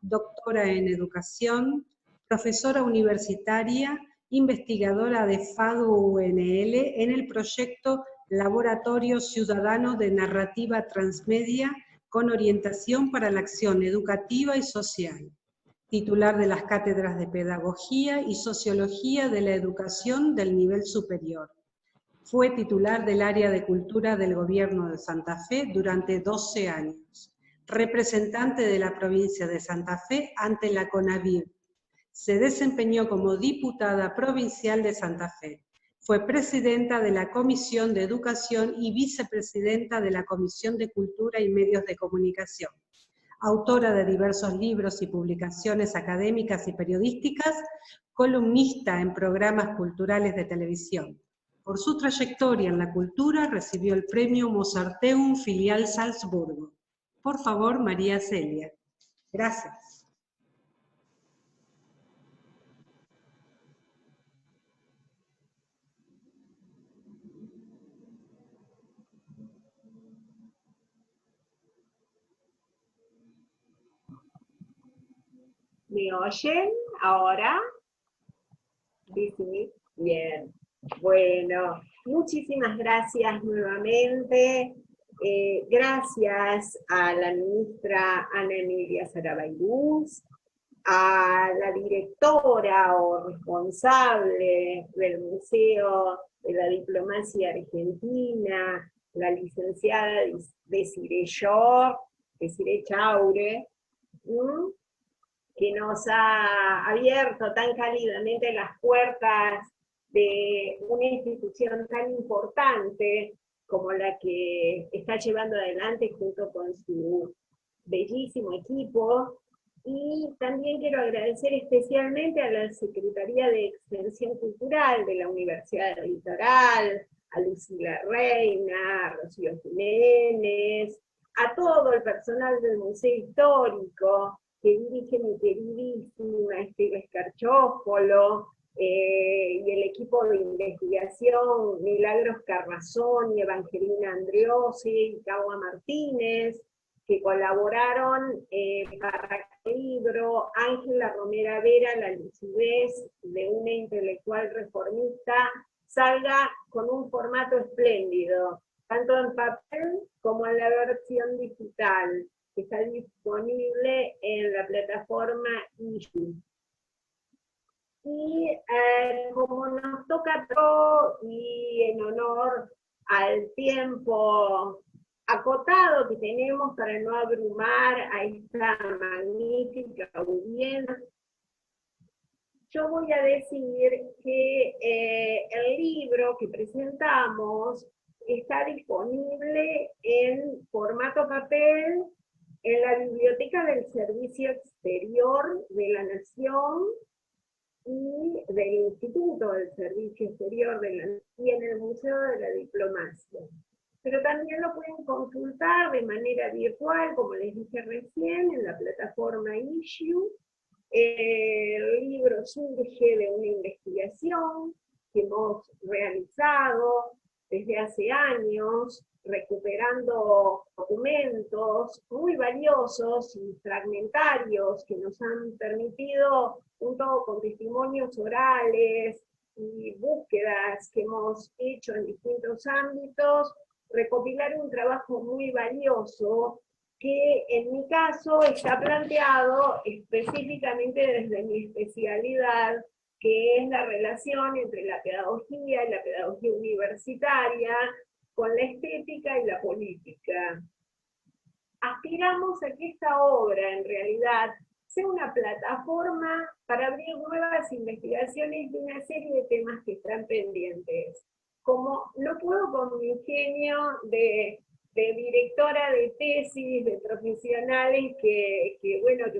D: doctora en Educación, profesora universitaria, investigadora de FADU-UNL en el proyecto Laboratorio Ciudadano de Narrativa Transmedia con orientación para la acción educativa y social. Titular de las cátedras de Pedagogía y Sociología de la Educación del Nivel Superior. Fue titular del área de Cultura del Gobierno de Santa Fe durante 12 años. Representante de la provincia de Santa Fe ante la CONAVIR. Se desempeñó como diputada provincial de Santa Fe. Fue presidenta de la Comisión de Educación y vicepresidenta de la Comisión de Cultura y Medios de Comunicación. Autora de diversos libros y publicaciones académicas y periodísticas, columnista en programas culturales de televisión. Por su trayectoria en la cultura recibió el premio Mozarteum Filial Salzburgo. Por favor, María Celia. Gracias.
F: ¿Me oyen ahora? Sí, sí, bien. Bueno, muchísimas gracias nuevamente. Gracias a la ministra Ana Emilia Sarabairuz, a la directora o responsable del Museo de la Diplomacia Argentina, la licenciada Desiree Chaure, que nos ha abierto tan cálidamente las puertas de una institución tan importante como la que está llevando adelante junto con su bellísimo equipo. Y también quiero agradecer especialmente a la Secretaría de Extensión Cultural de la Universidad del Litoral, a Lucila Reina, a Rocío Jiménez, a todo el personal del Museo Histórico, que dirige mi queridísima Estela Escarchófolo, y el equipo de investigación, Milagros Carrazón y Evangelina Andriosi y Caua Martínez, que colaboraron para el libro Ángela Romera Vera, la lucidez de una intelectual reformista, salga con un formato espléndido, tanto en papel como en la versión digital, que está disponible en la plataforma ISU. Y como nos toca todo, y en honor al tiempo acotado que tenemos para no abrumar a esta magnífica audiencia, yo voy a decir que el libro que presentamos está disponible en formato papel en la Biblioteca del Servicio Exterior de la Nación y del Instituto del Servicio Exterior de la Nación y en el Museo de la Diplomacia. Pero también lo pueden consultar de manera virtual, como les dije recién, en la plataforma Issue. El libro surge de una investigación que hemos realizado desde hace años, recuperando documentos muy valiosos y fragmentarios que nos han permitido, junto con testimonios orales y búsquedas que hemos hecho en distintos ámbitos, recopilar un trabajo muy valioso que en mi caso está planteado específicamente desde mi especialidad, que es la relación entre la pedagogía y la pedagogía universitaria con la estética y la política. Aspiramos a que esta obra, en realidad, sea una plataforma para abrir nuevas investigaciones de una serie de temas que están pendientes. Como no puedo con mi ingenio de directora de tesis, de profesionales que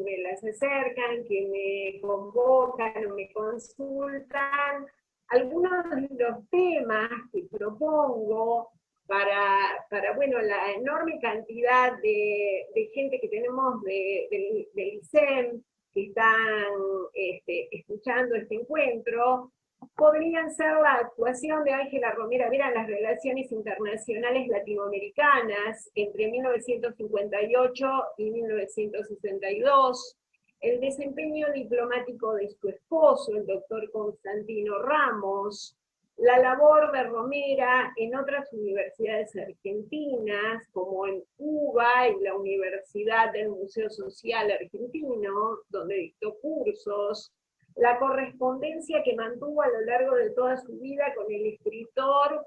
F: me las acercan, que me convocan o me consultan, algunos de los temas que propongo para la enorme cantidad de gente que tenemos del ISEM, que están escuchando este encuentro, podrían ser la actuación de Ángela Romera Vera en las relaciones internacionales latinoamericanas entre 1958 y 1962, el desempeño diplomático de su esposo, el doctor Constantino Ramos, la labor de Romera en otras universidades argentinas, como en UBA y la Universidad del Museo Social Argentino, donde dictó cursos, la correspondencia que mantuvo a lo largo de toda su vida con el escritor,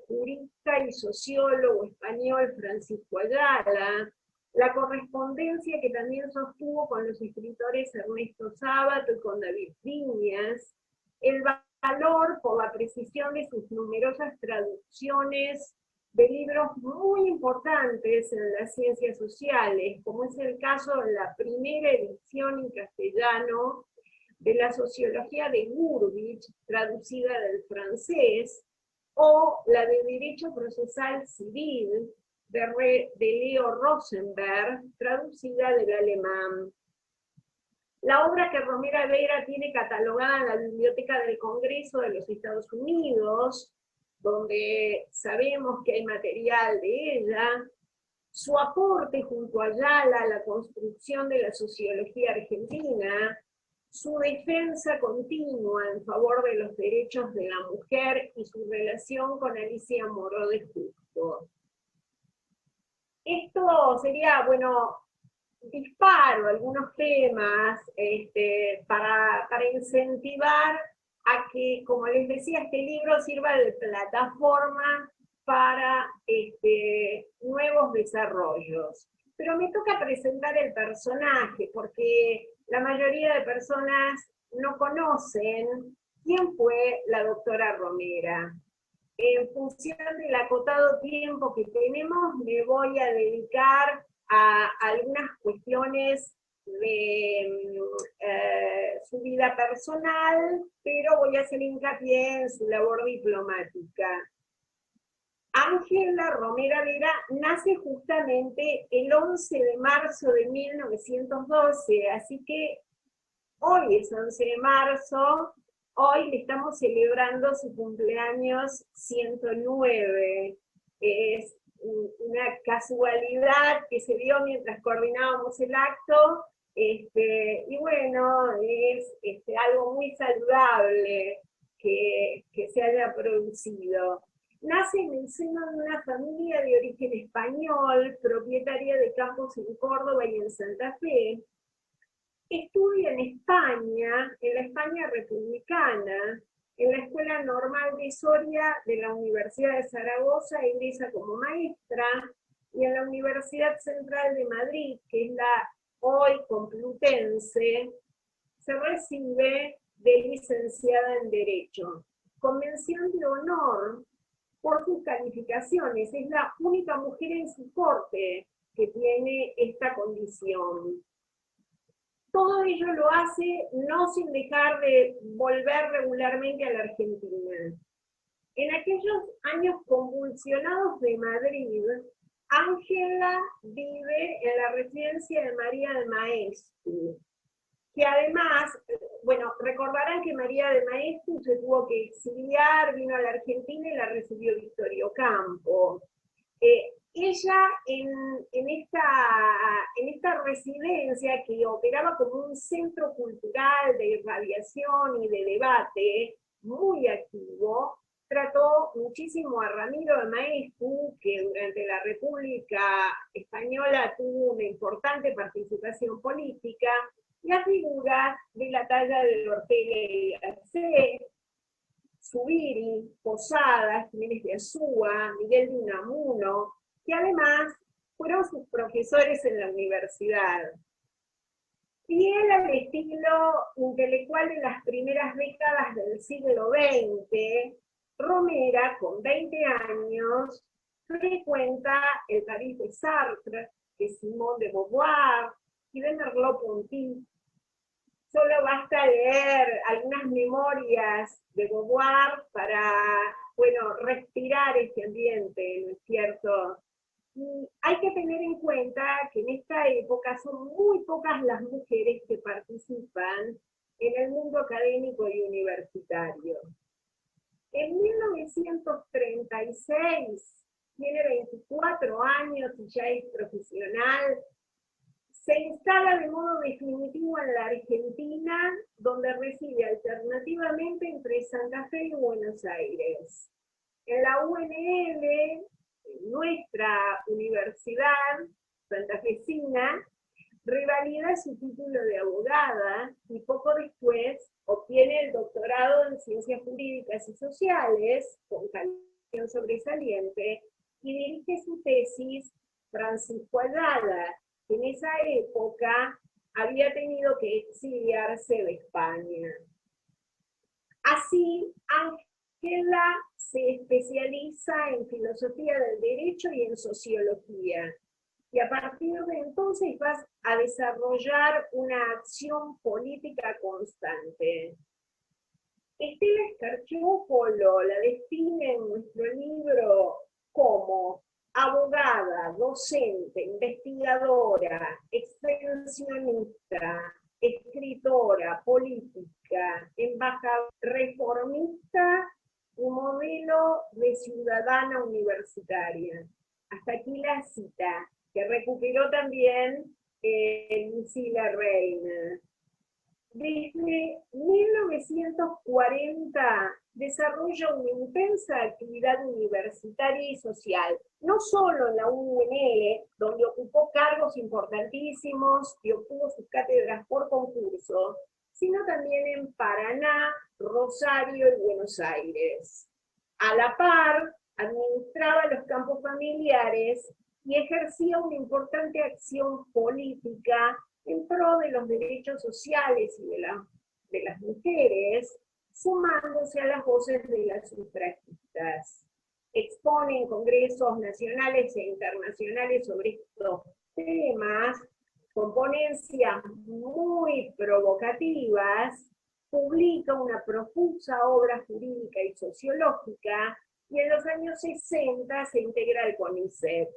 F: jurista y sociólogo español Francisco Ayala, la correspondencia que también sostuvo con los escritores Ernesto Sábato y con David Viñas, el valor por la precisión de sus numerosas traducciones de libros muy importantes en las ciencias sociales, como es el caso de la primera edición en castellano de la sociología de Gurvitch, traducida del francés, o la de Derecho Procesal Civil de Leo Rosenberg, traducida del alemán. La obra que Romera Vera tiene catalogada en la Biblioteca del Congreso de los Estados Unidos, donde sabemos que hay material de ella, su aporte junto a Ayala a la construcción de la sociología argentina, su defensa continua en favor de los derechos de la mujer y su relación con Alicia Moró de Justo. Esto sería, disparo algunos temas para incentivar a que, como les decía, este libro sirva de plataforma para nuevos desarrollos. Pero me toca presentar el personaje, porque la mayoría de personas no conocen quién fue la doctora Romera. En función del acotado tiempo que tenemos, me voy a dedicar a algunas cuestiones de su vida personal, pero voy a hacer hincapié en su labor diplomática. Ángela Romera Vera nace justamente el 11 de marzo de 1912, así que hoy es 11 de marzo, hoy le estamos celebrando su cumpleaños 109. Es una casualidad que se dio mientras coordinábamos el acto, y bueno, es algo muy saludable que se haya producido. Nace en el seno de una familia de origen español, propietaria de campos en Córdoba y en Santa Fe. estudia en España, en la España republicana, en la Escuela Normal de Soria de la Universidad de Zaragoza, ingresa como maestra, y en la Universidad Central de Madrid, que es la hoy Complutense, se recibe de licenciada en Derecho, con mención de honor por sus calificaciones. Es la única mujer en su corte que tiene esta condición. Todo ello lo hace no sin dejar de volver regularmente a la Argentina. En aquellos años convulsionados de Madrid, Ángela vive en la residencia de María de Maeztu, que además, bueno, recordarán que María de Maeztu se tuvo que exiliar, vino a la Argentina y la recibió Victorio Campo. Ella en esta residencia que operaba como un centro cultural de irradiación y de debate muy activo, trató muchísimo a Ramiro de Maeztu, que durante la República Española tuvo una importante participación política, y a figuras de la talla de Ortega y Gasset, Zubiri, Posadas, Jiménez de Azúa, Miguel de Unamuno, que además fueron sus profesores en la universidad. Fiel al estilo intelectual de las primeras décadas del siglo XX, Romera, con 20 años, frecuenta el París de Sartre, de Simone de Beauvoir y de Merleau-Ponty. Solo basta leer algunas memorias de Beauvoir para, bueno, respirar este ambiente, ¿no es cierto? Y hay que tener en cuenta que en esta época son muy pocas las mujeres que participan en el mundo académico y universitario. En 1936, tiene 24 años y ya es profesional, se instala de modo definitivo en la Argentina, donde reside alternativamente entre Santa Fe y Buenos Aires. En la UNL, nuestra universidad santafesina, revalida su título de abogada y poco después obtiene el doctorado en Ciencias Jurídicas y Sociales, con calificación sobresaliente, y dirige su tesis Francisco Ayala, que en esa época había tenido que exiliarse de España. Así, Ángela se especializa en filosofía del derecho y en sociología, y a partir de entonces va a desarrollar una acción política constante. Estela Scarciopolo la define en nuestro libro como abogada, docente, investigadora, extensionista, escritora, política, embajadora, reformista y modelo de ciudadana universitaria. Hasta aquí la cita, que recuperó también Lucila Reina. Desde 1940 desarrolla una intensa actividad universitaria y social, no solo en la UNL, donde ocupó cargos importantísimos y obtuvo sus cátedras por concurso, sino también en Paraná, Rosario y Buenos Aires. A la par, administraba los campos familiares y ejercía una importante acción política en pro de los derechos sociales y de las mujeres, sumándose a las voces de las sufragistas. Expone en congresos nacionales e internacionales sobre estos temas, con ponencias muy provocativas, publica una profusa obra jurídica y sociológica, y en los años 60 se integra al CONICET.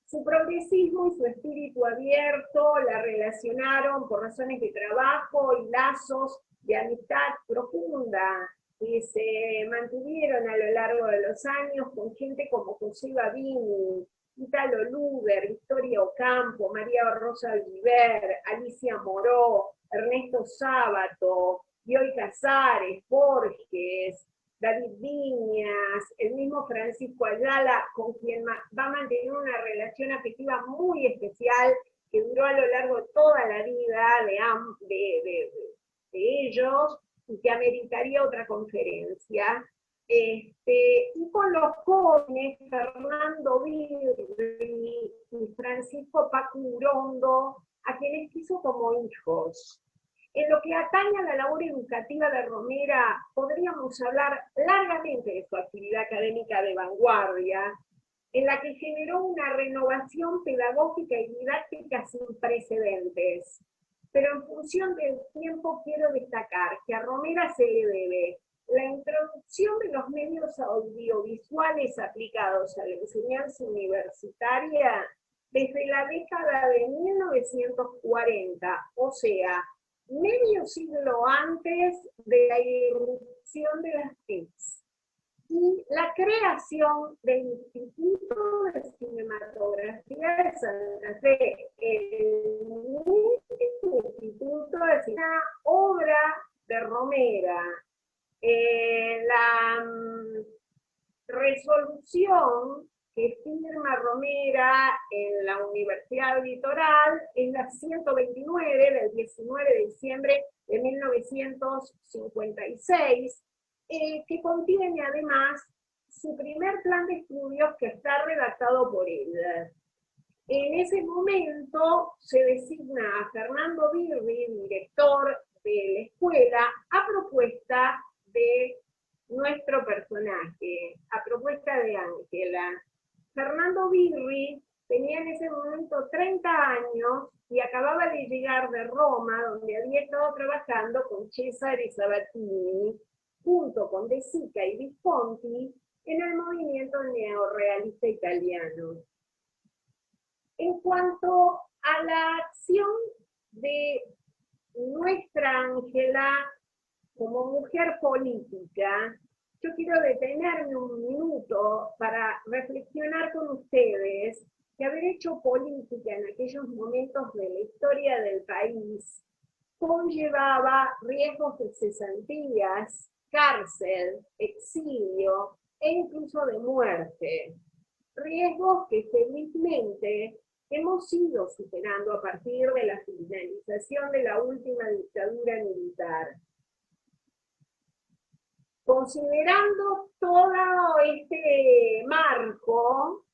F: Su progresismo y su espíritu abierto la relacionaron por razones de trabajo y lazos de amistad profunda que se mantuvieron a lo largo de los años con gente como José Babini, Italo Luder, Victoria Ocampo, María Rosa Oliver, Alicia Moró, Ernesto Sábato, Bioy Casares, Borges, David Viñas, el mismo Francisco Ayala, con quien va a mantener una relación afectiva muy especial, que duró a lo largo de toda la vida de ellos, y que ameritaría otra conferencia. Y con los jóvenes, Fernando Birri y Francisco Pacurondo, a quienes quiso como hijos. En lo que atañe a la labor educativa de Romera, podríamos hablar largamente de su actividad académica de vanguardia, en la que generó una renovación pedagógica y didáctica sin precedentes. Pero en función del tiempo quiero destacar que a Romera se le debe la introducción de los medios audiovisuales aplicados a la enseñanza universitaria desde la década de 1940, o sea, medio siglo antes de la irrupción de las TICs, y la creación del Instituto de Cinematografía de Santa Fe, el Instituto de una obra de Romera. La resolución que firma Romera en la Universidad Litoral es la 129 del 19 de diciembre de 1956, que contiene además su primer plan de estudios que está redactado por él. En ese momento se designa a Fernando Birri, director de la escuela, a propuesta de nuestro personaje, a propuesta de Ángela. Fernando Birri tenía en ese momento 30 años y acababa de llegar de Roma, donde había estado trabajando con Cesare Sabatini, junto con De Sica y Visconti, en el movimiento neorrealista italiano. En cuanto a la acción de nuestra Ángela como mujer política, yo quiero detenerme un minuto para reflexionar con ustedes que haber hecho política en aquellos momentos de la historia del país conllevaba riesgos de cesantías, cárcel, exilio e incluso de muerte. Riesgos que felizmente hemos ido superando a partir de la finalización de la última dictadura militar. Considerando todo este marco,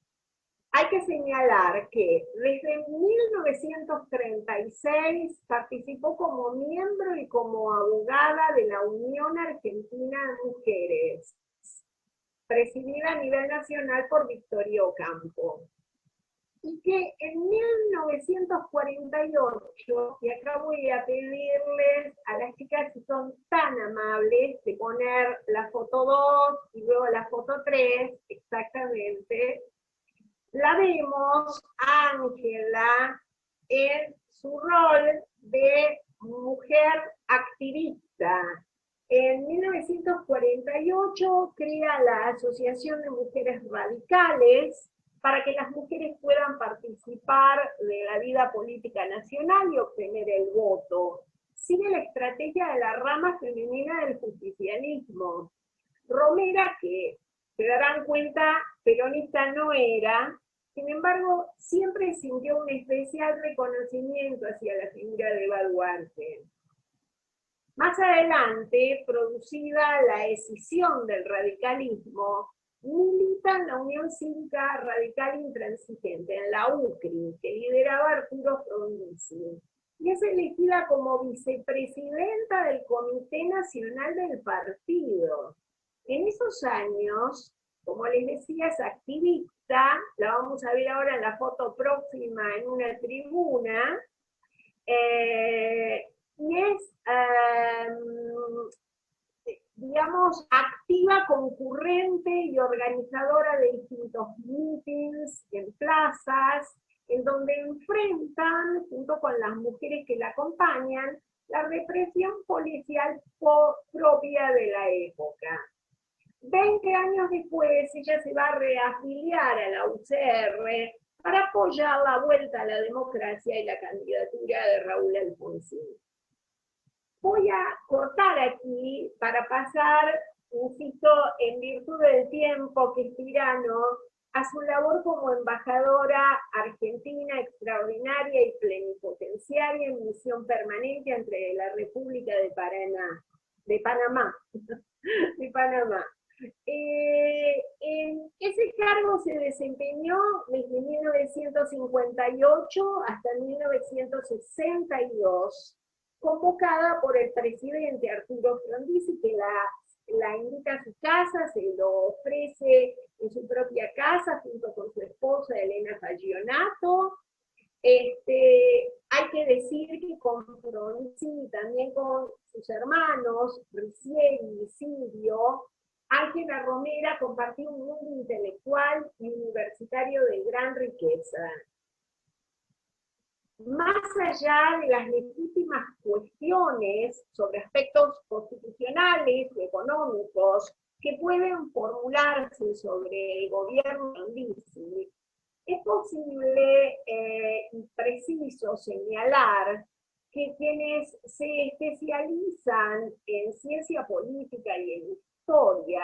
F: hay que señalar que desde 1936 participó como miembro y como abogada de la Unión Argentina de Mujeres, presidida a nivel nacional por Victoria Ocampo. Y que en 1948, y acá voy a pedirles a las chicas si son tan amables de poner la foto 2 y luego la foto 3, exactamente, la vemos a Ángela en su rol de mujer activista. En 1948 crea la Asociación de Mujeres Radicales, para que las mujeres puedan participar de la vida política nacional y obtener el voto. Sigue la estrategia de la rama femenina del justicialismo. Romera, que se darán cuenta, peronista no era, sin embargo, siempre sintió un especial reconocimiento hacia la figura de Eva Duarte. Más adelante, producida la escisión del radicalismo, milita en la Unión Cívica Radical Intransigente, en la UCRI, que lideraba Arturo Frondizi, y es elegida como vicepresidenta del Comité Nacional del Partido. En esos años, como les decía, es activista, la vamos a ver ahora en la foto próxima en una tribuna, y es digamos, activa, concurrente y organizadora de distintos meetings en plazas, en donde enfrentan, junto con las mujeres que la acompañan, la represión policial propia de la época. 20 años después, ella se va a reafiliar a la UCR para apoyar la vuelta a la democracia y la candidatura de Raúl Alfonsín. Voy a cortar aquí para pasar, insisto, en virtud del tiempo que es tirano, a su labor como embajadora argentina extraordinaria y plenipotenciaria en misión permanente entre la República de Panamá. En ese cargo se desempeñó desde 1958 hasta 1962, convocada por el presidente Arturo Frondizi, que la invita a su casa, se lo ofrece en su propia casa, junto con su esposa Elena Fagionato. Hay que decir que con Frondizi, también con sus hermanos, Ricieri y Silvio, Ángela Romera compartió un mundo intelectual y universitario de gran riqueza. Más allá de las legítimas cuestiones sobre aspectos constitucionales o económicos que pueden formularse sobre el gobierno de Frondizi, es posible y preciso señalar que quienes se especializan en ciencia política y en historia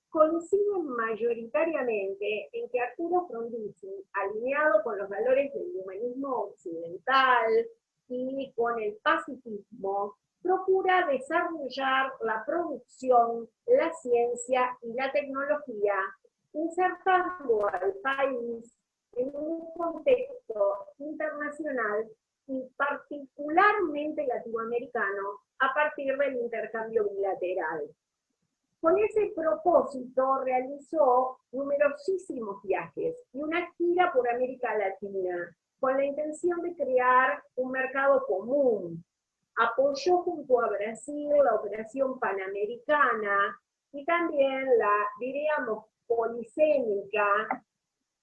F: coinciden mayoritariamente en que Arturo Frondizi, alineado con los valores del humanismo occidental y con el pacifismo, procura desarrollar la producción, la ciencia y la tecnología, insertando al país en un contexto internacional y particularmente latinoamericano a partir del intercambio bilateral. Con ese propósito realizó numerosísimos viajes y una gira por América Latina, con la intención de crear un mercado común. Apoyó junto a Brasil la operación panamericana y también la, diríamos,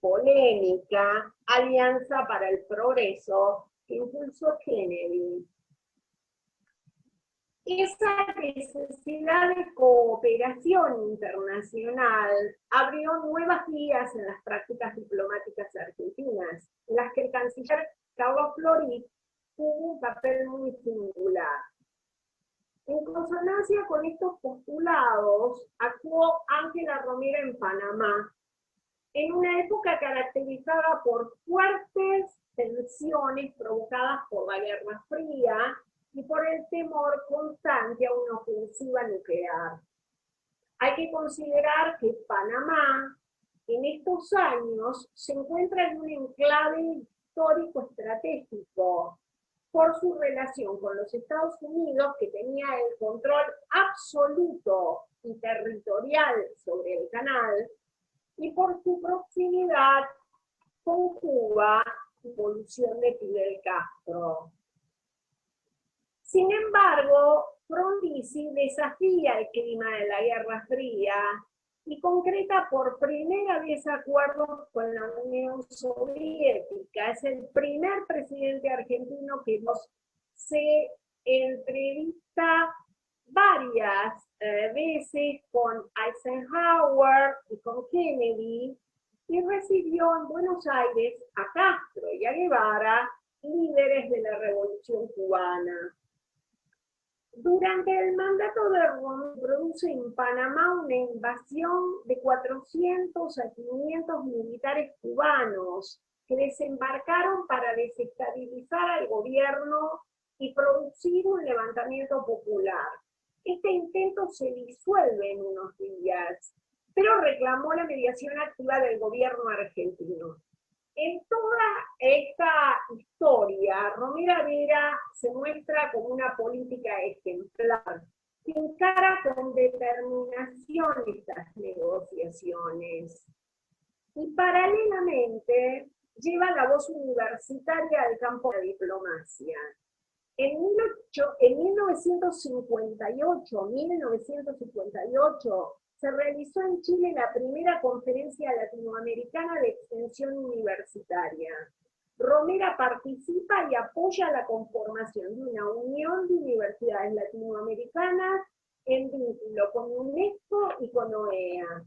F: polémica Alianza para el Progreso que impulsó Kennedy. Esa necesidad de cooperación internacional abrió nuevas vías en las prácticas diplomáticas argentinas, en las que el canciller Carlos Florit tuvo un papel muy singular. En consonancia con estos postulados, actuó Ángela Romera en Panamá, en una época caracterizada por fuertes tensiones provocadas por la Guerra Fría y por el temor constante a una ofensiva nuclear. Hay que considerar que Panamá, en estos años, se encuentra en un enclave histórico estratégico por su relación con los Estados Unidos, que tenía el control absoluto y territorial sobre el canal, y por su proximidad con Cuba y evolución de Fidel Castro. Sin embargo, Frondizi desafía el clima de la Guerra Fría y concreta por primera vez acuerdos con la Unión Soviética. Es el primer presidente argentino que se entrevista varias veces con Eisenhower y con Kennedy, y recibió en Buenos Aires a Castro y a Guevara, líderes de la Revolución Cubana. Durante el mandato de Romero produce en Panamá una invasión de 400 a 500 militares cubanos que desembarcaron para desestabilizar al gobierno y producir un levantamiento popular. Este intento se disuelve en unos días, pero reclamó la mediación activa del gobierno argentino. En toda esta historia, Romera Vera se muestra como una política ejemplar, que encara con determinación estas negociaciones. Y paralelamente lleva la voz universitaria al campo de la diplomacia. En 1958 se realizó en Chile la primera conferencia latinoamericana de extensión universitaria. Romera participa y apoya la conformación de una unión de universidades latinoamericanas en vínculo con UNESCO y con OEA.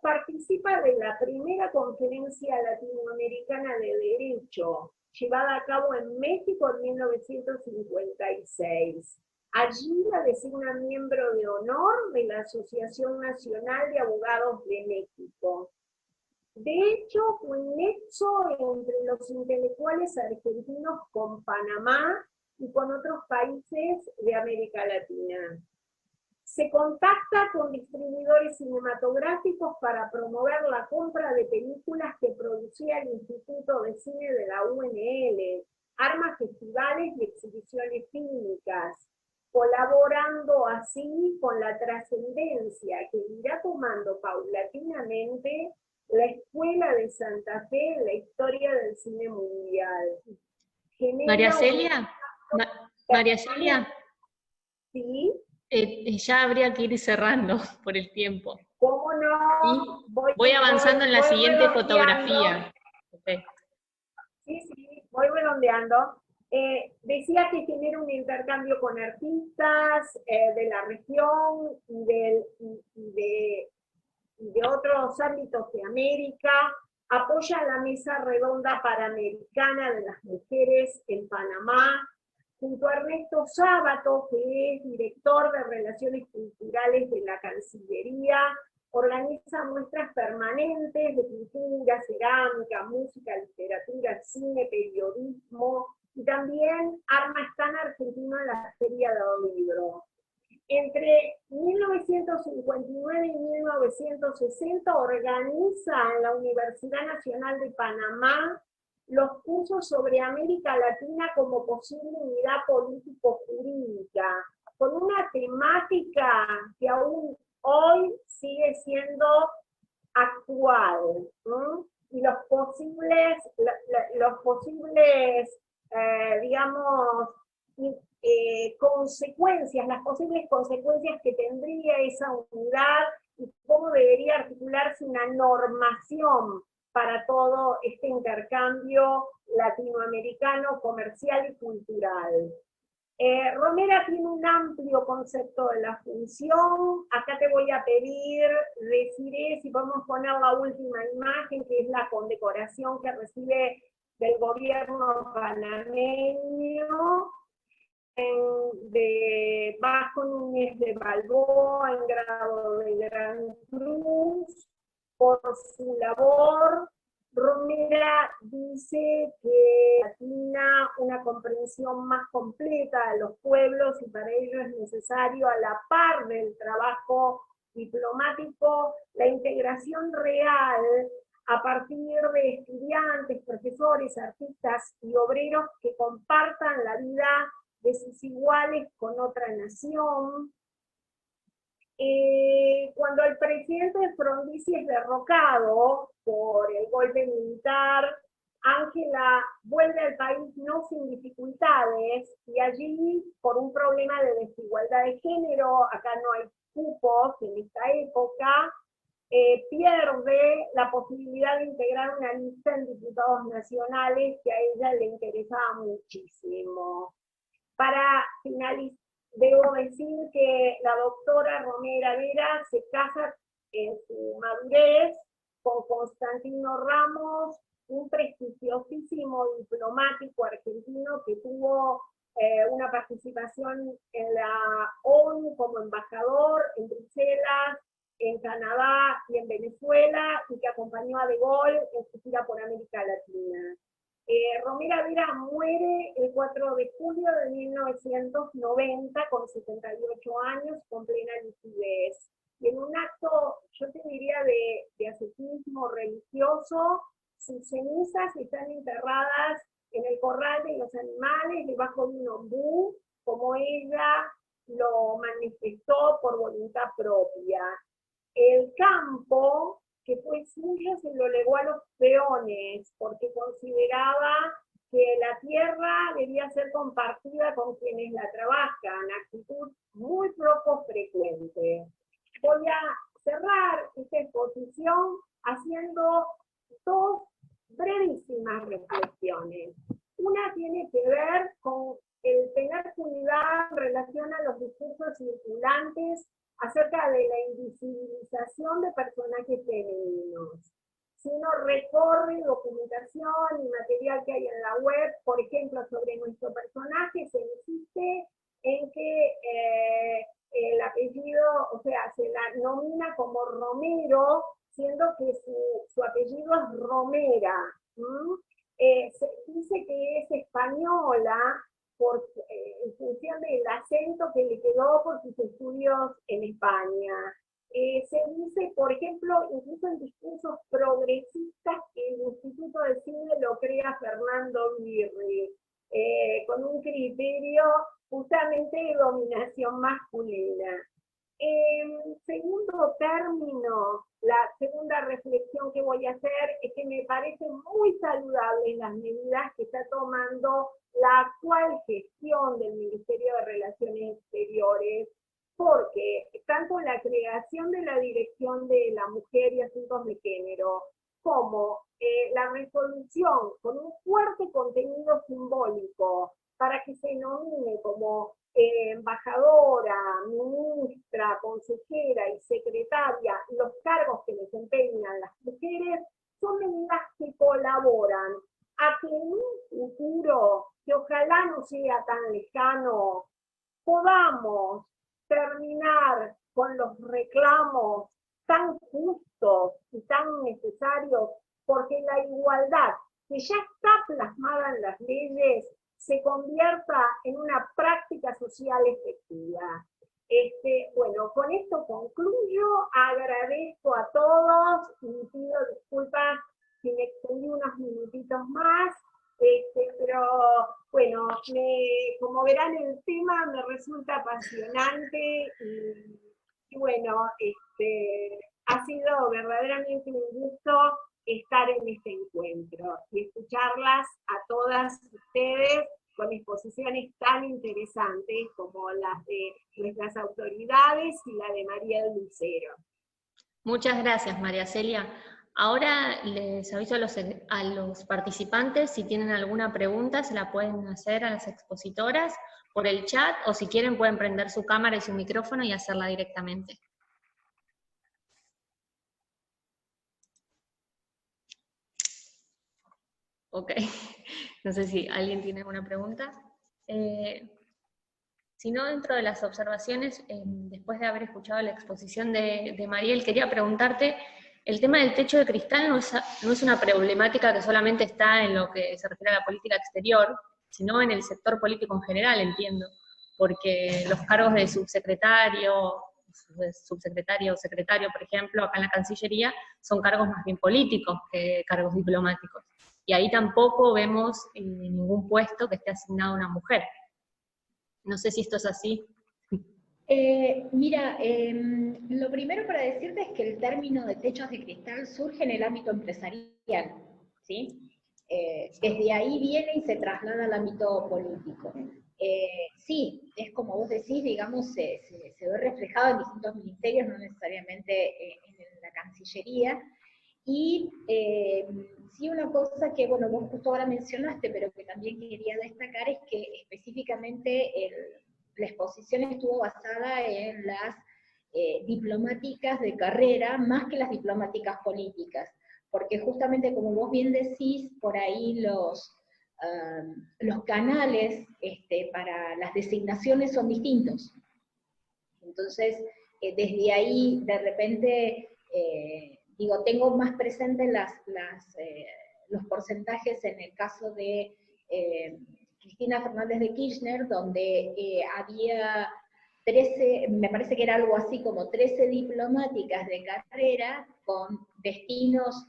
F: Participa de la primera conferencia latinoamericana de Derecho, llevada a cabo en México en 1956. Allí la designa miembro de honor de la Asociación Nacional de Abogados de México. De hecho, fue un nexo entre los intelectuales argentinos con Panamá y con otros países de América Latina. Se contacta con distribuidores cinematográficos para promover la compra de películas que producía el Instituto de Cine de la UNL, arma festivales y exhibiciones fílmicas, colaborando así con la trascendencia que irá tomando paulatinamente la Escuela de Santa Fe en la historia del cine mundial.
B: María Celia, María Celia,
F: ¿sí?
B: Ya habría que ir cerrando por el tiempo.
F: ¿Cómo no?
B: ¿Sí? Voy avanzando en la siguiente fotografía. Okay.
F: Sí, voy redondeando. Decía que genera un intercambio con artistas de la región y de otros ámbitos de América, apoya la Mesa Redonda Panamericana de las Mujeres en Panamá, junto a Ernesto Sábato, que es director de Relaciones Culturales de la Cancillería, organiza muestras permanentes de pintura, cerámica, música, literatura, cine, periodismo, y también arma stand argentino en la Feria del Libro. Entre 1959 y 1960 organiza en la Universidad Nacional de Panamá los cursos sobre América Latina como posible unidad político-jurídica, con una temática que aún hoy sigue siendo actual, ¿no? Y los posibles digamos, consecuencias, las posibles consecuencias que tendría esa unidad y cómo debería articularse una normación para todo este intercambio latinoamericano, comercial y cultural. Romera tiene un amplio concepto de la función. Acá te voy a pedir, deciré si podemos poner la última imagen, que es la condecoración que recibe del gobierno panameño, de Vasco Núñez de Balboa, en grado de Gran Cruz, por su labor. Romera dice que atina una comprensión más completa de los pueblos y para ello es necesario, a la par del trabajo diplomático, la integración real a partir de estudiantes, profesores, artistas y obreros que compartan la vida de sus iguales con otra nación. Cuando el presidente Frondizi es derrocado por el golpe militar, Ángela vuelve al país no sin dificultades, y allí, por un problema de desigualdad de género, acá no hay cupos en esta época, pierde la posibilidad de integrar una lista en diputados nacionales que a ella le interesaba muchísimo. Para finalizar, debo decir que la doctora Romera Vera se casa en su madurez con Constantino Ramos, un prestigiosísimo diplomático argentino que tuvo una participación en la ONU como embajador en Bruselas, en Canadá y en Venezuela, y que acompañó a De Gaulle en su gira por América Latina. Romera Vera muere el 4 de julio de 1990 con 78 años, con plena lucidez. Y en un acto, yo te diría, de ascetismo religioso, sus cenizas están enterradas en el corral de los animales, debajo de un ombú, como ella lo manifestó por voluntad propia. El campo que fue suyo se lo legó a los peones, porque consideraba que la tierra debía ser compartida con quienes la trabajan, actitud muy poco frecuente. Voy a cerrar esta exposición haciendo dos brevísimas reflexiones. Una tiene que ver con el tener cuidado en relación a los discursos circulantes acerca de la invisibilización de personajes femeninos. Si uno recorre documentación y material que hay en la web, por ejemplo, sobre nuestro personaje, se insiste en que el apellido, o sea, se la nomina como Romero, siendo que su apellido es Romera. Se dice que es española en función del acento que le quedó por sus estudios en España. Se dice, por ejemplo, incluso en discursos progresistas, que el Instituto de Cine lo crea Fernando Birri, con un criterio justamente de dominación masculina. En segundo término, la segunda reflexión que voy a hacer es que me parecen muy saludables las medidas que está tomando la actual gestión del Ministerio de Relaciones Exteriores, porque tanto la creación de la Dirección de la Mujer y Asuntos de Género, como la resolución con un fuerte contenido simbólico para que se nomine como embajadora, ministra, consejera y secretaria los cargos que desempeñan las mujeres, son medidas que colaboran a que en un futuro, que ojalá no sea tan lejano, podamos terminar con los reclamos tan justos y tan necesarios, porque la igualdad que ya está plasmada en las leyes se convierta en una práctica social efectiva. Bueno, con esto concluyo, agradezco a todos y pido disculpas si me extendí unos minutitos más, pero bueno, como verán el tema me resulta apasionante y bueno, ha sido verdaderamente un gusto estar en este encuentro y escucharlas a todas ustedes con exposiciones tan interesantes como las de nuestras autoridades y la de María Lucero.
B: Muchas gracias, María Celia. Ahora les aviso a los participantes, si tienen alguna pregunta se la pueden hacer a las expositoras por el chat, o si quieren pueden prender su cámara y su micrófono y hacerla directamente. Ok, no sé si alguien tiene alguna pregunta. Si no, dentro de las observaciones, después de haber escuchado la exposición de Mariel, quería preguntarte, el tema del techo de cristal no es una problemática que solamente está en lo que se refiere a la política exterior, sino en el sector político en general, entiendo, porque los cargos de subsecretario o secretario, por ejemplo, acá en la Cancillería, son cargos más bien políticos que cargos diplomáticos. Y ahí tampoco vemos ningún puesto que esté asignado a una mujer. No sé si esto es así.
E: Mira, lo primero para decirte es que el término de techos de cristal surge en el ámbito empresarial, ¿sí? Desde ahí viene y se traslada al ámbito político. Sí, es como vos decís, digamos, se ve reflejado en distintos ministerios, no necesariamente en la Cancillería. Y sí, una cosa que, bueno, vos justo ahora mencionaste, pero que también quería destacar, es que específicamente la exposición estuvo basada en las diplomáticas de carrera, más que las diplomáticas políticas, porque justamente como vos bien decís, por ahí los canales para las designaciones son distintos. Entonces, desde ahí, de repente, tengo más presente los porcentajes en el caso de Cristina Fernández de Kirchner, donde había 13, me parece que era algo así como 13 diplomáticas de carrera con destinos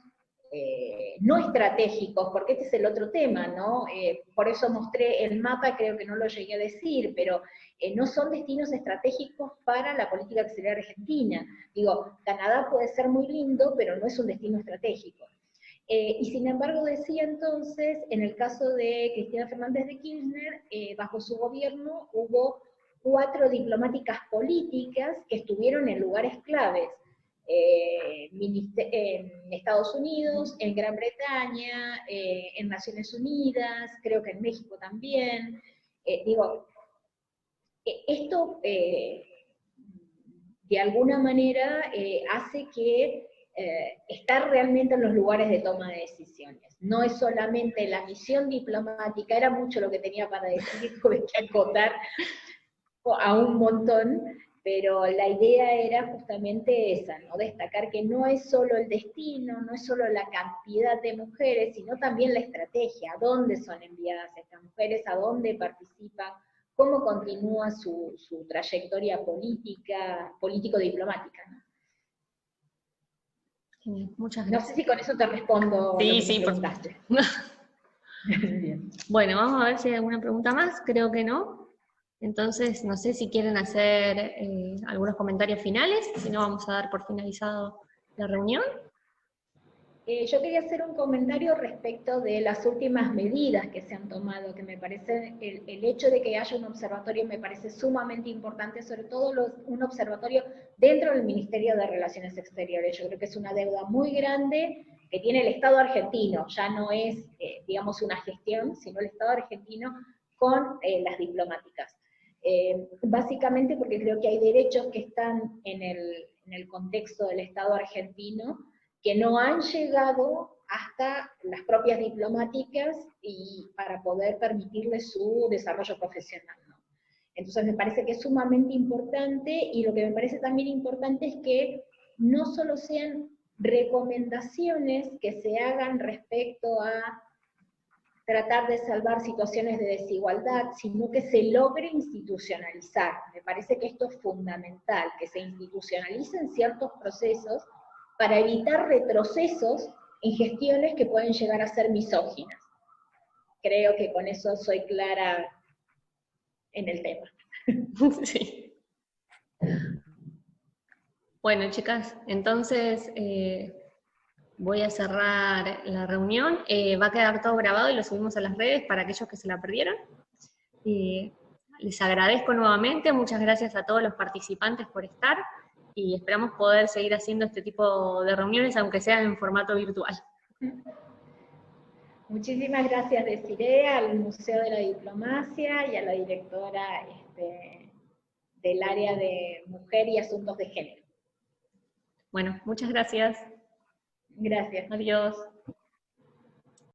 E: no estratégicos, porque este es el otro tema, ¿no? Por eso mostré el mapa, creo que no lo llegué a decir, pero no son destinos estratégicos para la política exterior argentina. Canadá puede ser muy lindo, pero no es un destino estratégico. Y sin embargo decía entonces, en el caso de Cristina Fernández de Kirchner, bajo su gobierno hubo 4 diplomáticas políticas que estuvieron en lugares claves, en Estados Unidos, en Gran Bretaña, en Naciones Unidas, creo que en México también. Esto de alguna manera hace que estar realmente en los lugares de toma de decisiones. No es solamente la misión diplomática, era mucho lo que tenía para decir, tuve que acotar a un montón, pero la idea era justamente esa, ¿no? Destacar que no es solo el destino, no es solo la cantidad de mujeres, sino también la estrategia, a dónde son enviadas estas mujeres, a dónde participan, cómo continúa su trayectoria político-diplomática, ¿no?
B: Muchas
E: No
B: gracias.
E: sé si con eso te respondo
B: Sí,
E: lo que
B: sí,
E: me
B: por
E: preguntaste. Bien.
B: Bueno, vamos a ver si hay alguna pregunta más, creo que no. Entonces, no sé si quieren hacer algunos comentarios finales, si no vamos a dar por finalizado la reunión.
E: Yo quería hacer un comentario respecto de las últimas medidas que se han tomado, que me parece, el hecho de que haya un observatorio me parece sumamente importante, sobre todo un observatorio dentro del Ministerio de Relaciones Exteriores. Yo creo que es una deuda muy grande que tiene el Estado argentino, ya no es, digamos, una gestión, sino el Estado argentino con las diplomáticas. Básicamente porque creo que hay derechos que están en el contexto del Estado argentino, que no han llegado hasta las propias diplomáticas y para poder permitirles su desarrollo profesional, ¿no? Entonces me parece que es sumamente importante, y lo que me parece también importante es que no solo sean recomendaciones que se hagan respecto a tratar de salvar situaciones de desigualdad, sino que se logre institucionalizar. Me parece que esto es fundamental, que se institucionalicen ciertos procesos para evitar retrocesos en gestiones que pueden llegar a ser misóginas. Creo que con eso soy clara en el tema.
B: Sí. Bueno, chicas, entonces voy a cerrar la reunión. Va a quedar todo grabado y lo subimos a las redes para aquellos que se la perdieron. Les agradezco nuevamente, muchas gracias a todos los participantes por estar, y esperamos poder seguir haciendo este tipo de reuniones, aunque sea en formato virtual.
E: Muchísimas gracias, Desiree, al Museo de la Diplomacia y a la directora del área de Mujer y Asuntos de Género.
B: Bueno, muchas gracias.
E: Gracias.
B: Adiós.